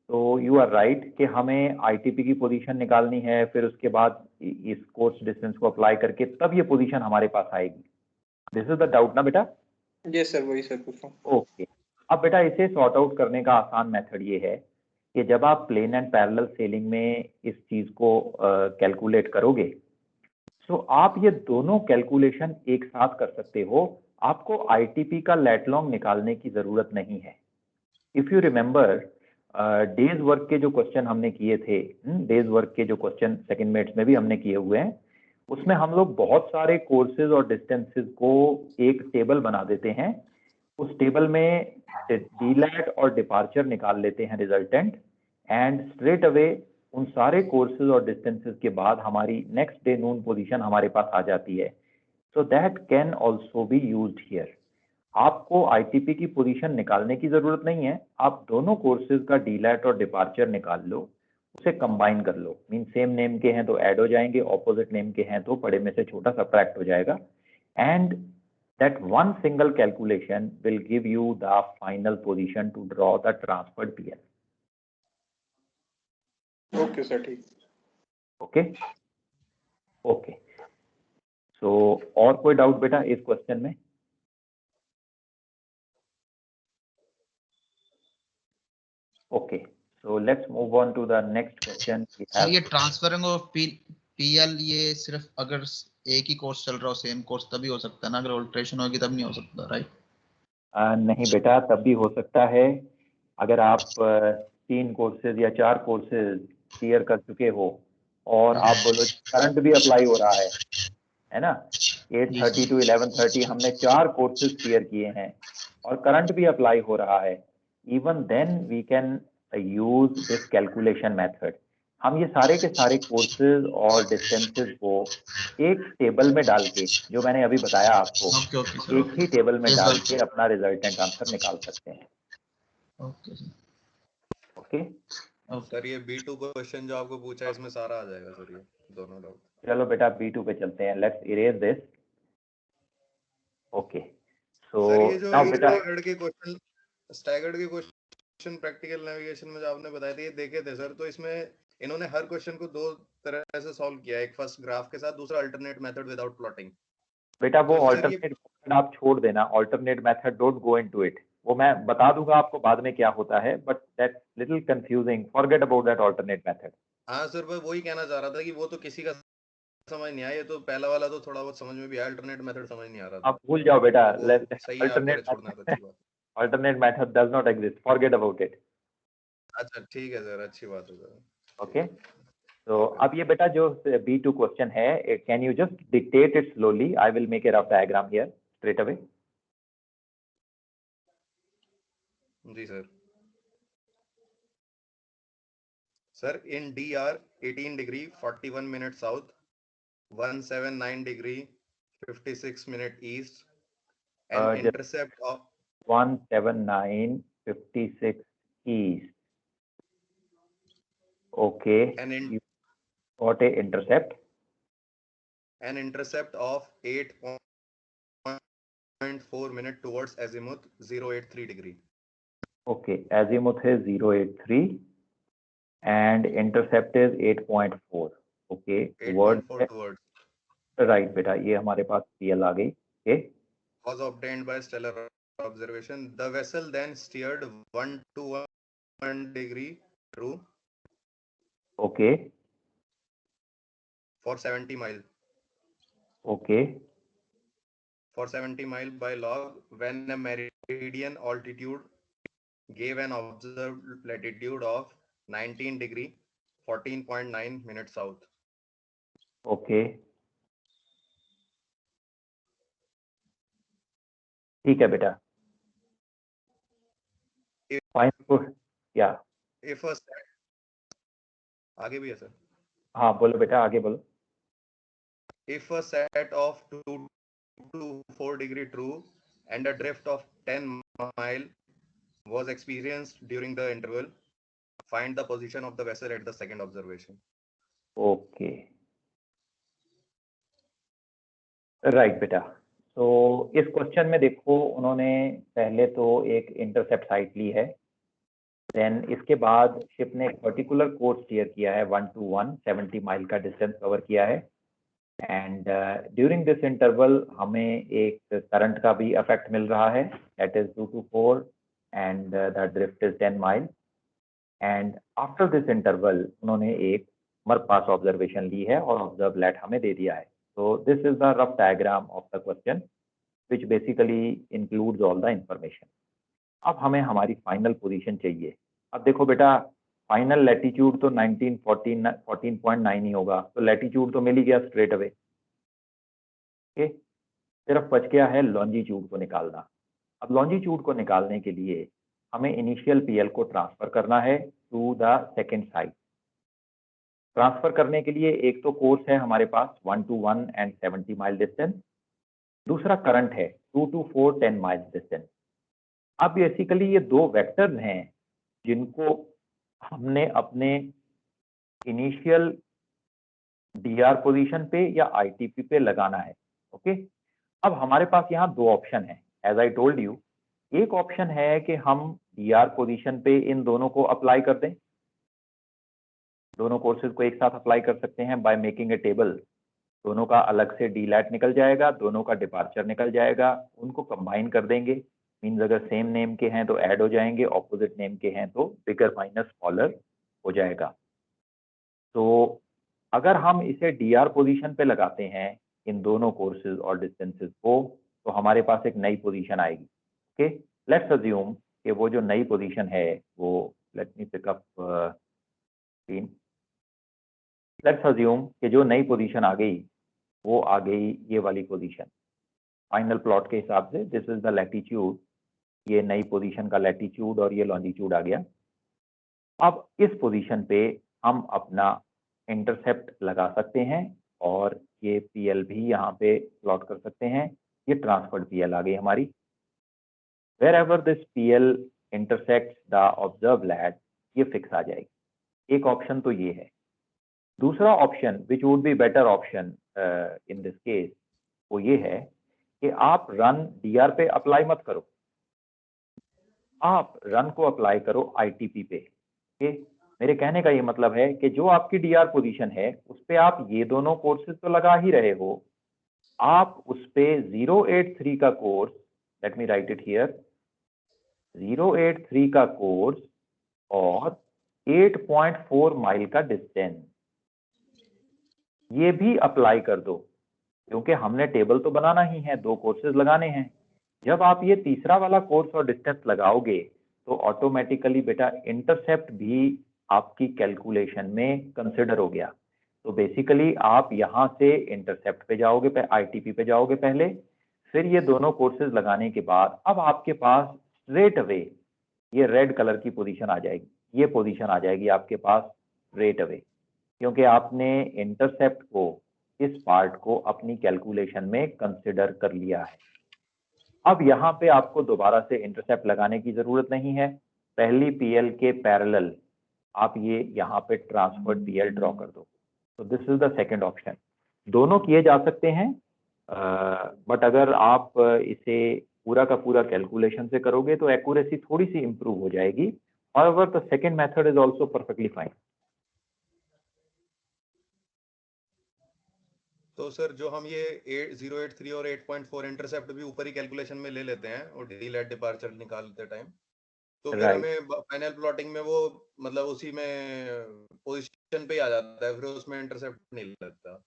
तो यू आर राइट कि हमें ITP की पोजीशन निकालनी है, फिर उसके बाद इस कोर्स डिस्टेंस को अप्लाई करके तब ये पोजीशन हमारे पास आएगी। दिस इज द डाउट ना बेटा? यस सर, वही सर पूछ रहा हूँ। ओके, अब बेटा इसे सॉर्ट आउट करने का आसान मेथड ये है कि जब आप प्लेन एंड पैरेलल सेलिंग में इस चीज को कैलकुलेट करोगे तो आप ये दोनों कैलकुलेशन एक साथ कर सकते हो। आपको ITP का लेट लॉन्ग निकालने की जरूरत नहीं है। If you remember days work के जो क्वेश्चन हमने किए थे, डेज वर्क के जो क्वेश्चन सेकंड मेट्स में भी हमने किए हुए हैं, उसमें हम लोग बहुत सारे कोर्सेज और डिस्टेंसेस को एक टेबल बना देते हैं। उस टेबल में डीलैट और डिपार्चर निकाल लेते हैं रिजल्टेंट, एंड स्ट्रेट अवे उन सारे कोर्सेज और डिस्टेंसेस के बाद हमारी नेक्स्ट डे नून पोजीशन हमारे पास आ जाती है। So that can also be used here. आपको ITP की पोजीशन निकालने की जरूरत नहीं है, आप दोनों कोर्सेज का डीलैट और डिपार्चर निकाल लो, उसे कंबाइन कर लो। मीन सेम नेम के हैं तो ऐड हो जाएंगे, ऑपोजिट नेम के हैं तो बड़े में से छोटा सब्ट्रैक्ट हो जाएगा, and that one single calculation will give you the final position to draw the transferred PL. Okay sir, ठीक। ओके ओके, सो और कोई डाउट बेटा इस क्वेश्चन में? Okay, so let's move on to the next question. Sir ये transferring of PL ये सिर्फ अगर एक ही कोर्स चल रहा हो, सेम कोर्स, तभी हो सकता है ना? अगर ऑल्ट्रेशन होगी तब नहीं हो सकता, राइट? नहीं बेटा, तब भी हो सकता है। अगर आप 3 कोर्सेज या 4 कोर्सेज क्लियर कर चुके हो और आप बोलो करंट भी अप्लाई हो रहा है ना, 8:30 to 11:30 हमने 4 कोर्सेज क्लियर किए हैं और करंट भी अप्लाई हो रहा है, even then we can use this calculation method. हम ये सारे के सारे कोर्सेज और डिस्टेंसेस को एक टेबल में डाल के, जो मैंने अभी बताया आपको, एक ही टेबल में डाल के अपना रिजल्टेंट आंसर निकाल सकते हैं। Okay sir. ओके सर ये B2 क्वेश्चन जो आपको पूछा है इसमें सारा आ जाएगा सर, ये दोनों डाउट। चलो बेटा B2 पे चलते हैं, let's erase this. Okay, so sir ये जो नाउ बेटा स्टैगर्ड के क्वेश्चन प्रैक्टिकल नेविगेशन में जो आपने बताए थे, ये देखे थे सर, तो इसमें इन्होंने हर क्वेश्चन को 2 तरह से सॉल्व किया है, एक फर्स्ट ग्राफ के साथ, दूसरा अल्टरनेट मेथड विदाउट प्लॉटिंग। बेटा वो तो सर ऑल्टरनेट मेथड आप छोड़ देना, alternate method don't go into it. वो मैं बता दूंगा आपको बाद में क्या होता है, but that's little confusing, forget about that alternate method. हाँ सर, मैं वही कहना चाह रहा था कि वो तो किसी का समझ नहीं आया, ये तो पहला वाला तो थोड़ा बहुत समझ में भी आया, अल्टरनेट मेथड समझ नहीं आ रहा था। आप भूल जाओ बेटा, वो सही है, आपके लिए छोड़ना तो अच्छी बात। Alternate method does not exist, forget about it. अच्छा ठीक है सर, अच्छी बात है सर। ओके, तो अब ये बेटा जो B2 क्वेश्चन है, can you just dictate it slowly? I will make a rough diagram here straight away. जी sir. Sir in DR 18 degree 41 minute south, 179 degree 56 minute east, and intercept of 179 56 east. Okay, you got a intercept. An intercept of 8.4 minute towards azimuth 083 degree. Okay, azimuth is 083 and intercept is 8.4. Okay, 8.4 towards. Right बेटा, ये हमारे पास PL आ गई. Okay. Was obtained by stellar observation. The vessel then steered 121 degree true. Okay. For 70 mile. Okay. For 70 mile by log when a meridian altitude gave an observed latitude of 19 degree 14.9 minutes south. Okay. ठीक है बेटा. Fine. Yeah. If a set, आगे भी है sir. हाँ बोलो बेटा, आगे बोलो. If a set of 2 to 4 degree true and a drift of 10 mile was experienced during the interval, find the position of the vessel at the second observation. Okay. Right बेटा. तो इस क्वेश्चन में देखो उन्होंने पहले तो एक इंटरसेप्ट साइट ली है, देन इसके बाद शिप ने एक पर्टिकुलर कोर्स स्टीयर किया है 1 to 1 70 माइल का डिस्टेंस कवर किया है, एंड ड्यूरिंग दिस इंटरवल हमें एक करंट का भी इफेक्ट मिल रहा है, that is 2 to 4 and the drift is 10 mile. And after this interval उन्होंने एक मर्क पास ऑब्जर्वेशन ली है और ऑब्जर्व लैट हमें दे दिया है. So this is the rough diagram of the question, which basically includes all the information. अब हमें हमारी फाइनल पोजीशन चाहिए. अब देखो बेटा, फाइनल लैटिट्यूड तो 14.9 ही होगा, तो लैटिट्यूड तो मिल ही गया स्ट्रेट अवे. ओके, सिर्फ बच गया है लॉन्जिट्यूड को निकालना. अब लॉन्जिट्यूड को निकालने के लिए हमें इनिशियल PL को ट्रांसफर करना है to the second side. Transfer करने के लिए एक तो कोर्स है हमारे पास 1 to 1 एंड 70 माइल डिस्टेंस, दूसरा करंट है 2 to 4 10 माइल डिस्टेंस. अब बेसिकली ये दो वेक्टर्स हैं जिनको हमने अपने इनिशियल DR पोजीशन पे या ITP पे लगाना है. ओके, अब हमारे पास यहाँ दो ऑप्शन है. एज आई टोल्ड यू, एक ऑप्शन है कि हम DR पोजीशन पे इन दोनों को अप्लाई कर दें, दोनों कोर्सेज को एक साथ अप्लाई कर सकते हैं बाय मेकिंग ए टेबल. दोनों का अलग से डीलैट निकल जाएगा, दोनों का डिपार्चर निकल जाएगा, उनको कंबाइन कर देंगे. मींस अगर सेम नेम के हैं तो ऐड हो जाएंगे, ऑपोजिट नेम के हैं तो बिगर माइनस स्मॉलर हो जाएगा. तो अगर हम इसे DR पोजीशन पे लगाते हैं इन दोनों कोर्सेज और डिस्टेंसेस को, तो हमारे पास एक नई पोजीशन आएगी. ओके, लेट्स अज्यूम कि वो जो नई पोजीशन है वो, let me pick up screen. Let's assume कि जो नई पोजीशन आ गई वो आ गई ये वाली पोजीशन. फाइनल प्लॉट के हिसाब से दिस इज द लैटिट्यूड, ये नई पोजीशन का लैटिट्यूड और ये लॉन्जिट्यूड आ गया. अब इस पोजीशन पे हम अपना इंटरसेप्ट लगा सकते हैं और ये PL भी यहाँ पे प्लॉट कर सकते हैं. ये ट्रांसफर्ड PL आ गई हमारी. Wherever this PL intersects the observe lat, ये फिक्स आ जाएगी. एक ऑप्शन तो ये है. दूसरा option which would be better option in this case, वो ये है कि आप रन DR पे अप्लाई मत करो, आप रन को अप्लाई करो ITP पे. ओके, मेरे कहने का ये मतलब है कि जो आपकी DR पोजीशन है उस पे आप ये दोनों कोर्सेज तो लगा ही रहे हो, आप उस पे 083 का course, let me right it here, 083 का कोर्स और 8.4 माइल का डिस्टेंस ये भी अप्लाई कर दो, क्योंकि हमने टेबल तो बनाना ही है, दो कोर्सेज लगाने हैं. जब आप ये तीसरा वाला कोर्स और डिस्टेंस लगाओगे तो ऑटोमेटिकली बेटा इंटरसेप्ट भी आपकी कैलकुलेशन में कंसिडर हो गया. तो बेसिकली आप यहाँ से इंटरसेप्ट पे जाओगे, ITP पे जाओगे पहले, फिर ये दोनों कोर्सेज लगाने के बाद अब आपके पास स्ट्रेट अवे ये रेड कलर की पोजीशन आ जाएगी. ये पोजीशन आ जाएगी आपके पास स्ट्रेट अवे, क्योंकि आपने इंटरसेप्ट को, इस पार्ट को अपनी कैलकुलेशन में कंसिडर कर लिया है. अब यहाँ पे आपको दोबारा से इंटरसेप्ट लगाने की जरूरत नहीं है. पहली पीएल के पैरेलल आप ये यहाँ पे ट्रांसफर्ड पीएल ड्रॉ कर दो। तो this is the second option. दोनों किए जा सकते हैं, बट अगर आप इसे पूरा का पूरा कैलकुलेशन से करोगे तो एक्यूरेसी थोड़ी सी इंप्रूव हो जाएगी। However, the second method is also perfectly fine. तो सर जो हम ये 083 और 8.4 इंटरसेप्ट भी ऊपर ही कैलकुलेशन में ले लेते हैं और डीलेट डिपार्चर निकालते टाइम, तो फिर हमें फाइनल प्लॉटिंग में वो मतलब उसी में पोजीशन पे ही आ जाता है, फिर उसमें इंटरसेप्ट नहीं लगता।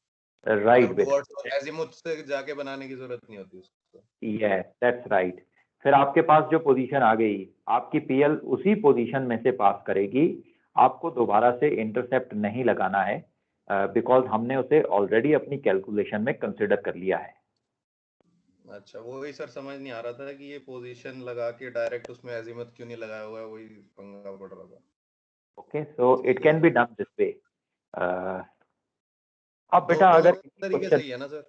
राइट, एजीमुथ से जाके बनाने की जरूरत नहीं होती उसको। Yes, that's right. फिर आपके पास जो पोजीशन आ गई, आपकी पीएल उसी पोजीशन में से पास करेगी, आपको दोबारा से इंटरसेप्ट नहीं लगाना है, बिकॉज हमने उसे ऑलरेडी अपनी कैलकुलेशन में कंसिडर कर लिया है। अच्छा, वही सर समझ नहीं आ रहा था कि ये पोजीशन लगा के डायरेक्ट उसमें एजीमुथ क्यों नहीं लगाया हुआ है, वही पंगा पड़ रहा था। Okay, so it can be done this way. अब बेटा अगर तरीके सही है ना सर?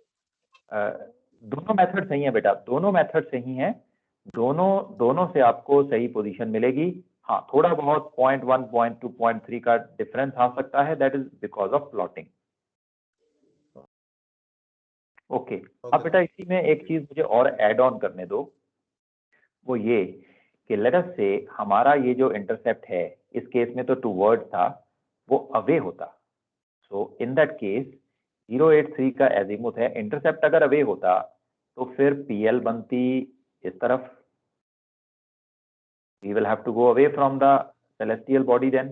दोनों मेथड सही है बेटा, दोनों मेथड सही हैं, दोनों से आपको सही पोजीशन मिलेगी। हाँ, थोड़ा बहुत 0.1, 0.2, 0.3 का डिफरेंस आ सकता है, that is because of plotting. Okay, अब बेटा इसी में एक चीज मुझे और ऐड ऑन करने दो, वो ये कि लेट अस से हमारा ये जो इंटरसेप्ट है, इस केस में तो टूवर्ड था, वो अवे होता। सो इन दैट केस 083 का एजीमुथ है, इंटरसेप्ट अगर अवे होता तो फिर पीएल बनती इस तरफ, we will have to go away from the celestial body then.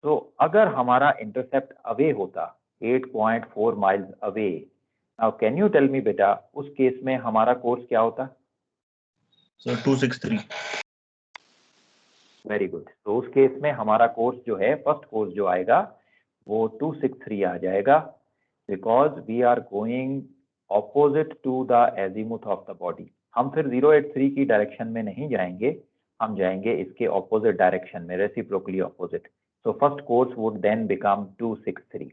तो अगर हमारा इंटरसेप्ट अवे होता 8.4 miles away, now can you tell me बेटा उस केस में हमारा कोर्स क्या होता? सर 263। Very good. तो उस केस में हमारा कोर्स जो है, फर्स्ट कोर्स जो आएगा वो 263 आ जाएगा, because we are going opposite to the azimuth of the body. हम फिर 083 की डायरेक्शन में नहीं जाएंगे, हम जाएंगे इसके ऑपोजिट डायरेक्शन में, reciprocally opposite. So first course would then become 263।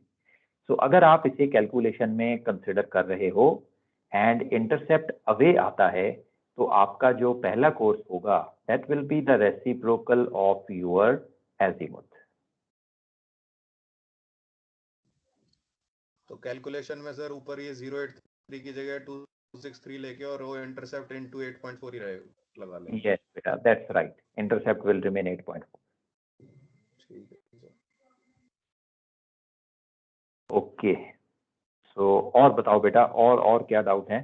So अगर आप इसे कैलकुलेशन में कंसिडर कर रहे हो एंड इंटरसेप्ट अवे आता है, तो आपका जो पहला कोर्स होगा that will be the reciprocal of your azimuth. तो कैलकुलेशन में सर ऊपर ये 083 की जगह 263 लेके और वो इंटरसेप्ट इनटू 8.4 ही रहेगा, लगा लेंगे। यस बेटा, that's right, intercept will remain 8.4। ठीक है सर। ओके, सो और बताओ बेटा, और क्या डाउट है?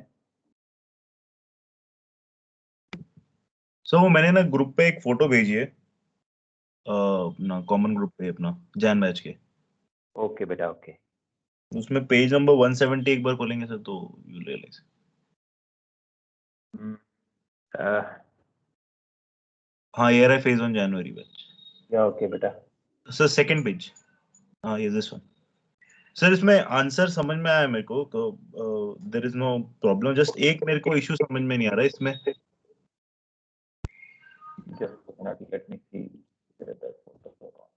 सो मैंने ना ग्रुप पे एक फोटो भेजी है, अपना कॉमन ग्रुप पे अपना जैन बैच के। ओके बेटा, ओके। उसमें पेज नंबर 170 एक बार खोलेंगे सर तो यू रियलाइज। हाँ, ये रहा फेज 1 जनवरी बैच। या ओके बेटा। सर सेकंड पेज, हाँ ये दिस वन। सर इसमें आंसर समझ में आया मेरे को, तो there is no problem, just एक मेरे को इशू समझ में नहीं आ रहा है इसमें। Just a minute, let me see whether that photo is on.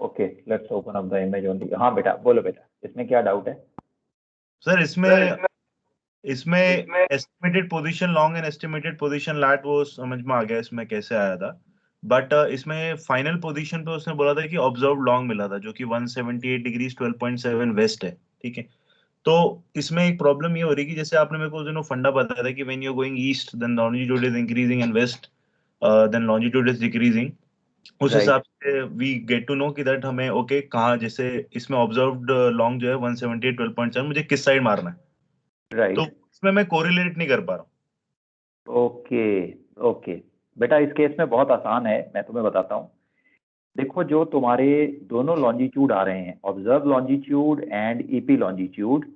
Okay, let's open up the image only. हाँ बेटा, बोलो बेटा, इसमें क्या डाउट है? सर इसमें estimated position long and estimated position lat वो समझ में आ गया इसमें कैसे आया था, बट इसमें फाइनल पोजीशन पे उसने बोला था कि ऑब्जर्व लॉन्ग मिला था जो कि 178 डिग्री 12.7 वेस्ट है, ठीक है। तो इसमें एक प्रॉब्लम ये हो रही है कि जैसे आपने मेरे को जो फंडा बताया था कि when you are going east then longitude is increasing and west then longitude is decreasing, उस हिसाब से वी गेट टू नो कि दैट हमें ओके कहाँ, जैसे इसमें ऑब्जर्व्ड लॉन्ग जो है 178 12.7 मुझे किस साइड मारना है, राइट। तो इसमें मैं कोरिलेट नहीं कर पा रहा हूँ। ओके बेटा, इस केस में बहुत आसान है, मैं तुम्हें बताता हूँ। देखो, जो तुम्हारे दोनों लॉन्जिट्यूड आ रहे हैं, observe longitude and EP longitude,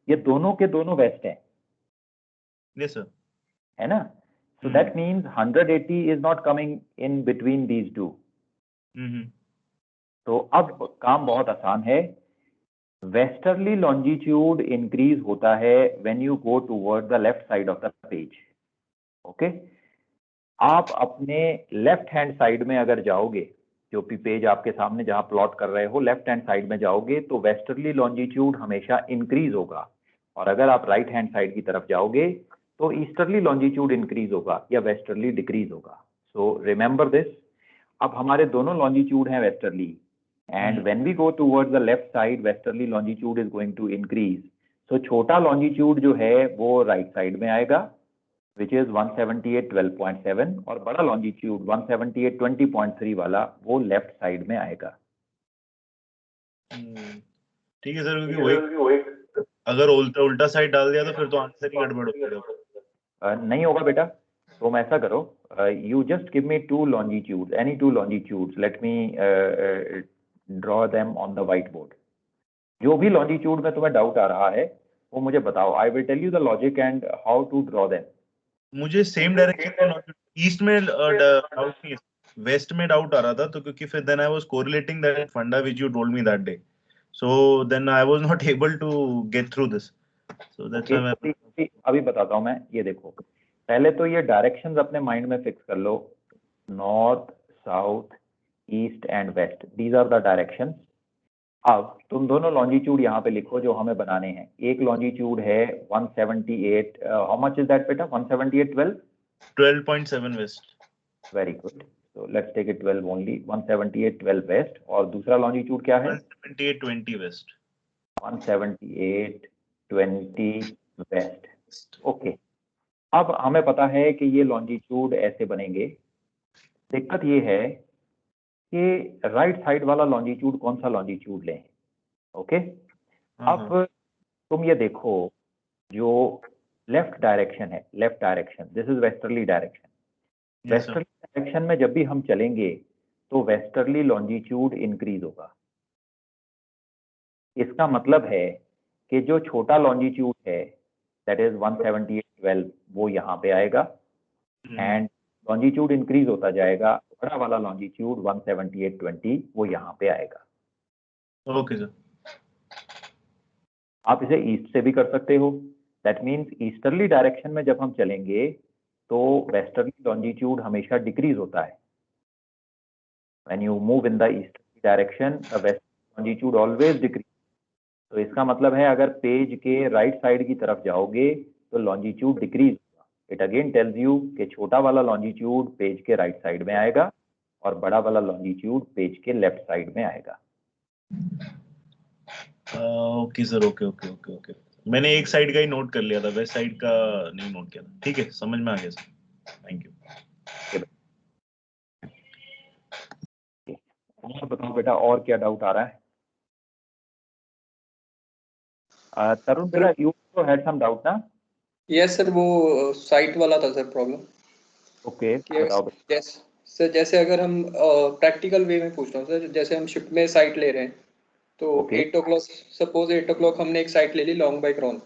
ये दोनों के दोनों वेस्ट हैं। यस सर, है ना? So that means 180 is not coming in between these two. तो अब काम बहुत आसान है। वेस्टर्ली लॉन्जिट्यूड इंक्रीज होता है when you go toward the left side of the page. Okay, आप अपने लेफ्ट हैंड साइड में अगर जाओगे जो भी पेज आपके सामने जहां प्लॉट कर रहे हो, लेफ्ट हैंड साइड में जाओगे तो वेस्टर्ली लॉन्जिट्यूड हमेशा इंक्रीज होगा, और अगर आप राइट हैंड साइड की तरफ जाओगे तो ईस्टर्ली लॉन्जिट्यूड इंक्रीज होगा या वेस्टर्ली डिक्रीज होगा। So remember this. अब हमारे दोनों लॉन्जिट्यूड हैं westerly, and when we go towards the left side westerly longitude is going to increase. So छोटा लॉन्जिट्यूड जो है वो राइट साइड में आएगा which is 178.12.7, और बड़ा लॉन्जिट्यूड 178.20.3 वाला वो लेफ्ट साइड में आएगा। ठीक है सर, क्योंकि वही अगर उल्टा साइड डाल दिया तो फिर तो आंसर ही गड़बड़ हो जाएगा। नहीं होगा बेटा, तुम ऐसा करो, you just give me two longitudes, any two longitudes, let me draw them on the whiteboard. जो भी लॉन्जिट्यूड में तुम्हें डाउट आ रहा है वो मुझे बताओ, I will tell you the logic and how to draw them. मुझे सेम डायरेक्शन में ईस्ट में डाउट नहीं, वेस्ट में डाउट आ रहा था, तो क्योंकि फिर then I was correlating that funda which you told me that day, so then I was not able to get through this, so that's why अभी बताता हूं मैं। ये देखो, पहले तो ये डायरेक्शंस अपने माइंड में फिक्स कर लो, north, south, east and west, these are the directions. अब तुम दोनों लॉन्जिट्यूड यहाँ पे लिखो जो हमें बनाने हैं। एक लॉन्जिट्यूड है 178, हाउ मच इज दैट बेटा? 12.7 west. Very good, so let's take it 12 only, 178.12 west. और दूसरा लॉन्जिट्यूड क्या है? 178.20 वेस्ट। 178.20 वेस्ट। ओके, अब हमें पता है कि ये लॉन्जिट्यूड ऐसे बनेंगे। दिक्कत ये है कि राइट साइड वाला लॉन्जिट्यूड कौन सा लॉन्जिट्यूड लें। ओके, अब तुम ये देखो, जो लेफ्ट डायरेक्शन है, left direction, this is westerly direction. Westerly direction में जब भी हम चलेंगे तो वेस्टर्ली लॉन्जिट्यूड इंक्रीज होगा। इसका मतलब है कि जो छोटा लॉन्जिट्यूड है दैट इज 178.12 वो यहाँ पे आएगा, एंड लॉन्जिट्यूड इंक्रीज होता जाएगा, बड़ा वाला लॉन्जिट्यूड 178.20 वो यहाँ पे आएगा। Okay sir. आप इसे ईस्ट से भी कर सकते हो, दैट मीन्स ईस्टर्ली डायरेक्शन में जब हम चलेंगे तो वेस्टर्ली लॉन्जिट्यूड हमेशा डिक्रीज होता है। When you move in the easterly direction the westerly longitude always decrease. तो इसका मतलब है अगर पेज के राइट साइड की तरफ जाओगे तो लॉन्जिट्यूड डिक्रीज होगा। इट अगेन टेल्स यू कि छोटा वाला लॉन्जिट्यूड पेज के राइट साइड में आएगा और बड़ा वाला लॉन्जिट्यूड पेज के लेफ्ट साइड में आएगा। Okay sir, okay okay okay okay, मैंने एक साइड का ही नोट कर लिया था, वेस्ट साइड का नहीं नोट किया था। ठीक है, समझ में आ गया सर, थैंक यू। और बताओ बेटा, और क्या डाउट आ रहा है? तरुण बेटा, यू तो हैड सम डाउट ना? यस सर, वो साइट वाला था सर प्रॉब्लम। ओके, बताओ। सर जैसे अगर हम प्रैक्टिकल वे में पूछ रहा हूँ सर, जैसे हम शिफ्ट में साइट ले रहे हैं तो 8 o'clock, सपोज 8 o'clock हमने एक साइट ले ली लॉन्ग बाय क्रॉन,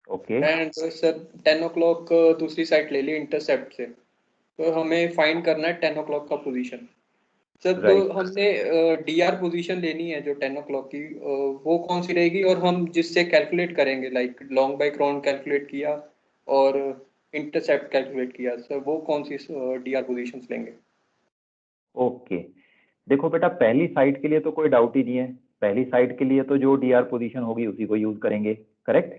ओके, एंड सर 10 o'clock दूसरी साइट ले ली इंटरसेप्ट से, तो हमें फाइंड करना है 10 o'clock का पोजीशन। सर तो हमने डीआर पोजीशन लेनी है जो 10 o'clock की, वो कौन सी रहेगी, और हम जिससे कैलकुलेट करेंगे, like long by chron calculate किया और इंटरसेप्ट कैलकुलेट किया, सर वो कौन सी डीआर पोजीशंस लेंगे? ओके, देखो बेटा, पहली साइट के लिए तो कोई डाउट ही नहीं है। पहली साइट के लिए तो जो डीआर पोजीशन होगी उसी को यूज करेंगे, करेक्ट?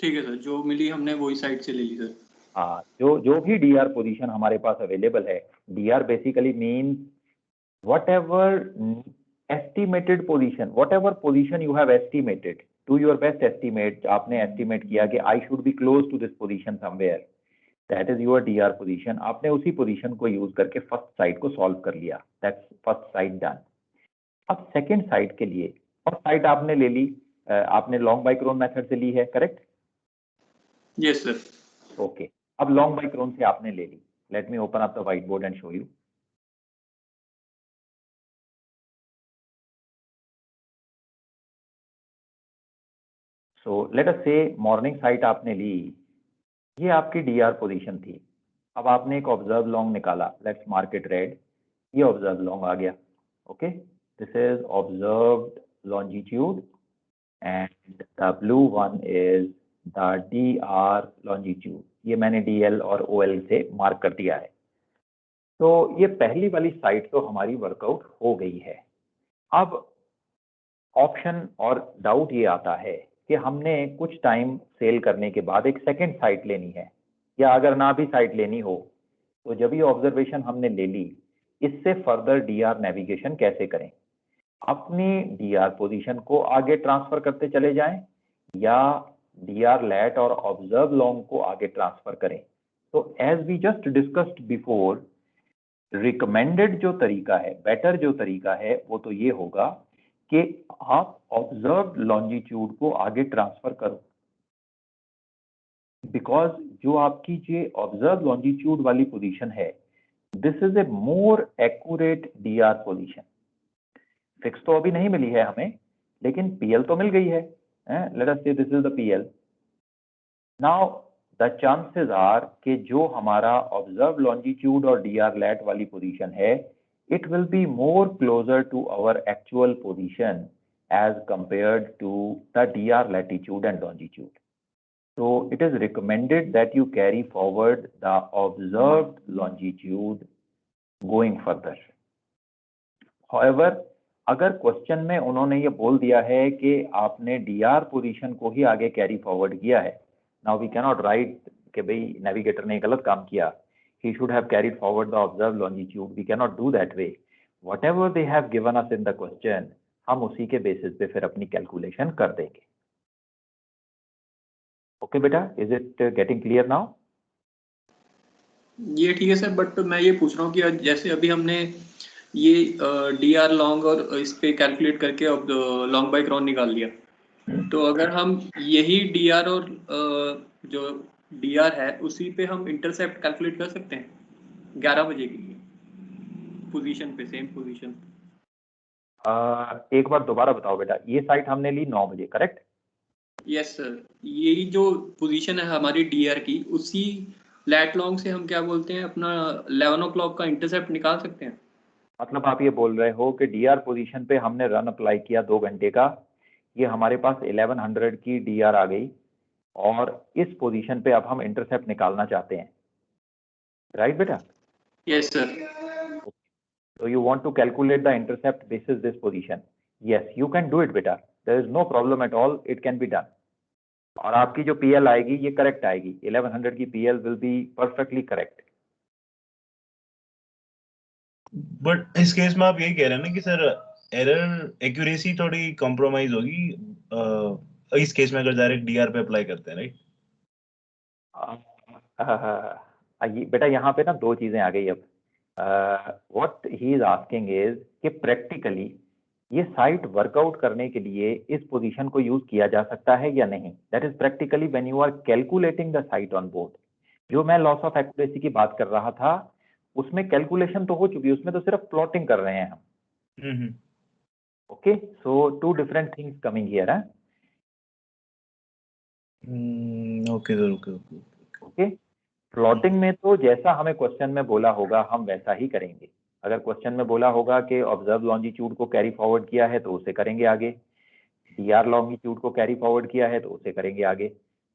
ठीक है सर, जो मिली हमने वही साइट से ले ली सर। हाँ, जो भी डीआर पोजीशन हमारे पास अवेलेबल है, DR basically means whatever estimated position, whatever position you have estimated to your best estimate, आपने estimate किया कि I should be close to this position somewhere, that is your DR position। आपने उसी position को use करके first side को solve कर लिया, that's first side done। अब second side के लिए, first side आपने ले ली, आपने long by cron method से ली है, correct? Yes sir। Okay, अब long by cron से आपने ले ली। Let me open up the whiteboard and show you। So let us से मॉर्निंग साइट आपने ली, ये आपकी डीआर पोजीशन थी। अब आपने एक ऑब्जर्व लॉन्ग निकाला, लेट्स मार्क इट रेड, ये ऑब्जर्व लॉन्ग आ गया। Okay, this is observed longitude and the blue one is the DR longitude. ये मैंने डीएल और ओएल से मार्क कर दिया है। तो ये पहली वाली साइट तो हमारी वर्कआउट हो गई है। अब ऑप्शन और डाउट ये आता है कि हमने कुछ टाइम सेल करने के बाद एक सेकंड साइट लेनी है, या अगर ना भी साइट लेनी हो तो जब ये ऑब्जर्वेशन हमने ले ली, इससे फर्दर डीआर नेविगेशन कैसे करें? अपनी डीआर पोजीशन को आगे ट्रांसफर करते चले जाएं या डीआर लेट और ऑब्जर्व लॉन्ग को आगे ट्रांसफर करें? तो as we just discussed before, recommended जो तरीका है, बेटर जो तरीका है, वो तो ये होगा कि आप ऑब्जर्व लॉन्जिट्यूड को आगे ट्रांसफर करो, बिकॉज जो आपकी ये ऑब्जर्व लॉन्जिट्यूड वाली पोजीशन है, this is a more accurate DR position. Fix तो अभी नहीं मिली है हमें, लेकिन पीएल तो मिल गई है। Let us say this is the PL. Now the chances are कि जो हमारा ऑब्जर्व लॉन्जिट्यूड और डीआर लेट वाली पोजीशन है, it will be more closer to our actual position as compared to the DR latitude and longitude. So it is recommended that you carry forward the observed longitude going further. However, अगर question में उन्होंने ये बोल दिया है कि आपने D R position को ही आगे कैरी फॉरवर्ड किया है, नाउ वी कैनॉट राइट कि भाई नेविगेटर ने गलत काम किया, he should have carried forward the observed longitude. We cannot do that way. Whatever they have given us in the question, हम उसी के बेसिस पे फिर अपनी कैलकुलेशन कर देंगे। ओके बेटा, is it getting clear now? ये ठीक है सर, बट मैं ये पूछ रहा हूँ कि जैसे अभी हमने ये डीआर लॉन्ग और इस पे कैलकुलेट करके अब लॉन्ग बाई क्रॉन निकाल लिया, तो अगर हम यही डीआर और जो डीआर है उसी पे हम इंटरसेप्ट कैलकुलेट कर सकते हैं 11 बजे के लिए पोजीशन पे, सेम पोजीशन। एक बार दोबारा बताओ बेटा, ये साइट हमने ली 9 बजे, करेक्ट? यस सर, यही जो पोजीशन है हमारी डीआर की, उसी लैट लॉन्ग से हम क्या बोलते हैं अपना 11 o'clock का इंटरसेप्ट निकाल सकते हैं। मतलब आप ये बोल रहे हो कि डीआर पोजीशन पे हमने रन अप्लाई किया 2 घंटे का, ये हमारे पास 1100 की डीआर आ गई और इस पोजीशन पे अब हम इंटरसेप्ट निकालना चाहते हैं, राइट बेटा? Yes sir. So you want to calculate the intercept basis this position? Yes, you can do it beta. There is no problem at all. It can be done. और आपकी जो PL आएगी ये correct आएगी, 1100 की PL will be perfectly correct. But इस case में आप यही कह रहे हैं ना कि सर एरर एक्यूरेसी थोड़ी कॉम्प्रोमाइज होगी इस केस में अगर डायरेक्ट डीआर पे अप्लाई करते हैं, राइट? बेटा यहाँ पे ना दो चीजें आ गई अब। what he is asking is कि प्रैक्टिकली ये साइट वर्कआउट करने के लिए इस पोजीशन को यूज किया जा सकता है या नहीं। That is practically when you are calculating the sight on board. जो मैं लॉस ऑफ एक्यूरेसी की बात कर रहा था उसमें कैलकुलेशन तो हो चुकी है, उसमें तो सिर्फ प्लॉटिंग कर रहे हैं हम। Okay, so two different things coming here है। Okay sir, okay okay okay. Plotting में तो जैसा हमें क्वेश्चन में बोला होगा हम वैसा ही करेंगे। अगर क्वेश्चन में बोला होगा कि ऑब्जर्व लॉन्जिट्यूड को कैरी फॉरवर्ड किया है तो उसे करेंगे आगे, डीआर लॉन्जिट्यूड को कैरी फॉरवर्ड किया है तो उसे करेंगे आगे।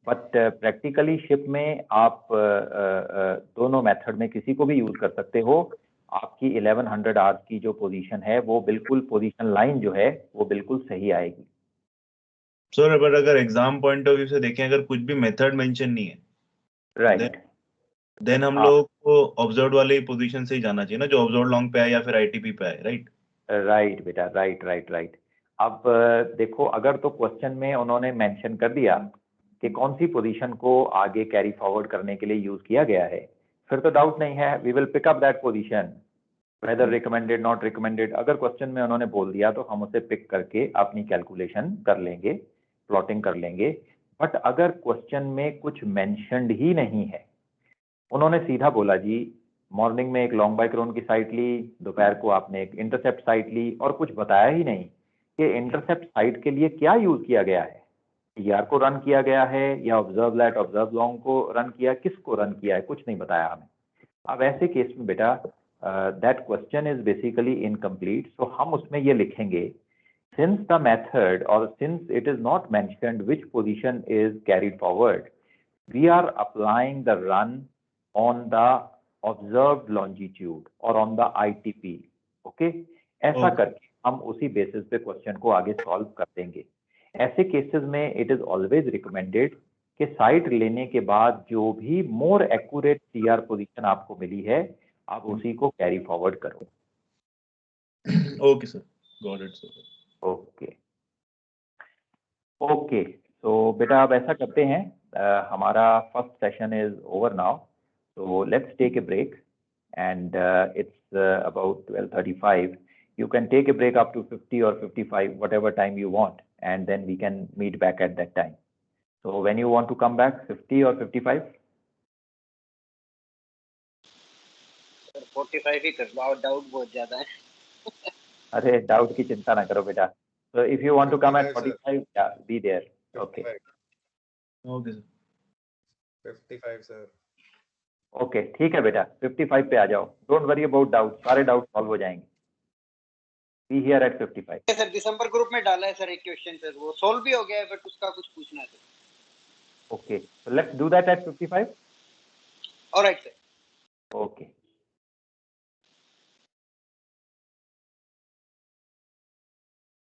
बट प्रैक्टिकली शिप में आप दोनों मेथड में किसी को भी यूज कर सकते हो। आपकी 1100 आवर्स की जो पोजीशन है वो बिल्कुल पोजीशन लाइन जो है वो बिल्कुल सही आएगी। सर बट अगर एग्जाम पॉइंट ऑफ व्यू से देखें, अगर कुछ भी मेथड मेंशन नहीं है, राइट, देन हम लोग को ऑब्जर्व वाले पोजीशन से ही जाना चाहिए ना, जो ऑब्जर्व लॉन्ग पे है या फिर आईटीपी पे है, राइट? राइट बेटा, राइट। अब देखो, अगर तो क्वेश्चन में उन्होंने मेंशन कर दिया कि कौन सी पोजीशन को आगे कैरी फॉरवर्ड करने के लिए यूज किया गया है, फिर तो डाउट नहीं है, we will pick up that position whether recommended not recommended. अगर क्वेश्चन में उन्होंने बोल दिया तो हम उसे पिक करके अपनी कैलकुलेशन कर लेंगे, प्लॉटिंग कर लेंगे। बट अगर क्वेश्चन में कुछ मेंशनड ही नहीं है, उन्होंने सीधा बोला जी मॉर्निंग में एक लॉन्ग बाई क्रोन की साइट ली, दोपहर को आपने एक इंटरसेप्ट साइट ली, और कुछ बताया ही नहीं कि इंटरसेप्ट साइट के लिए क्या यूज किया गया है, डीआर को रन किया गया है या ऑब्जर्व लेट ऑब्जर्व लॉन्ग को रन किया, किसको रन किया है, कुछ नहीं बताया हमें। अब ऐसे केस में बेटा that question is basically incomplete. So हम उसमें ये लिखेंगे, सिंस द मेथड और since it is not mentioned which position is carried forward, we are applying the run on the observed longitude और ऑन द ITP, ओके, ऐसा Okay. करके हम उसी बेसिस पे क्वेश्चन को आगे सॉल्व कर देंगे। ऐसे केसेस में इट इज ऑलवेज रिकमेंडेड कि साइट लेने के बाद जो भी मोर एक्यूरेट TR पोजीशन आपको मिली है आप उसी को कैरी फॉरवर्ड करो। Okay, sir. Got it, sir. Okay okay, तो बेटा अब ऐसा करते हैं, हमारा first session is over now, so let's take a break, and it's about 12:35. You can take a break up to 50 or 55, whatever time you want, and then we can meet back at that time. So when you want to come back, 50 or 55? Sir 45 ही कर लो, doubt बहुत ज्यादा है। अरे doubt की चिंता ना करो बेटा। So if you want to come at 55, sir. 45, yeah, be there. Okay. 55, Okay, sir. 55 sir. Okay ठीक है बेटा, 55 पे आ जाओ। डोंट वरी अबाउट डाउट, सारे डाउट सॉल्व हो जाएंगे। Be here eight 55। Sir December group में डाला है सर एक क्वेश्चन सर, वो सॉल्व भी हो गया है बट उसका कुछ पूछना है sir. Okay, so let's do that at 55. Alright sir. Okay.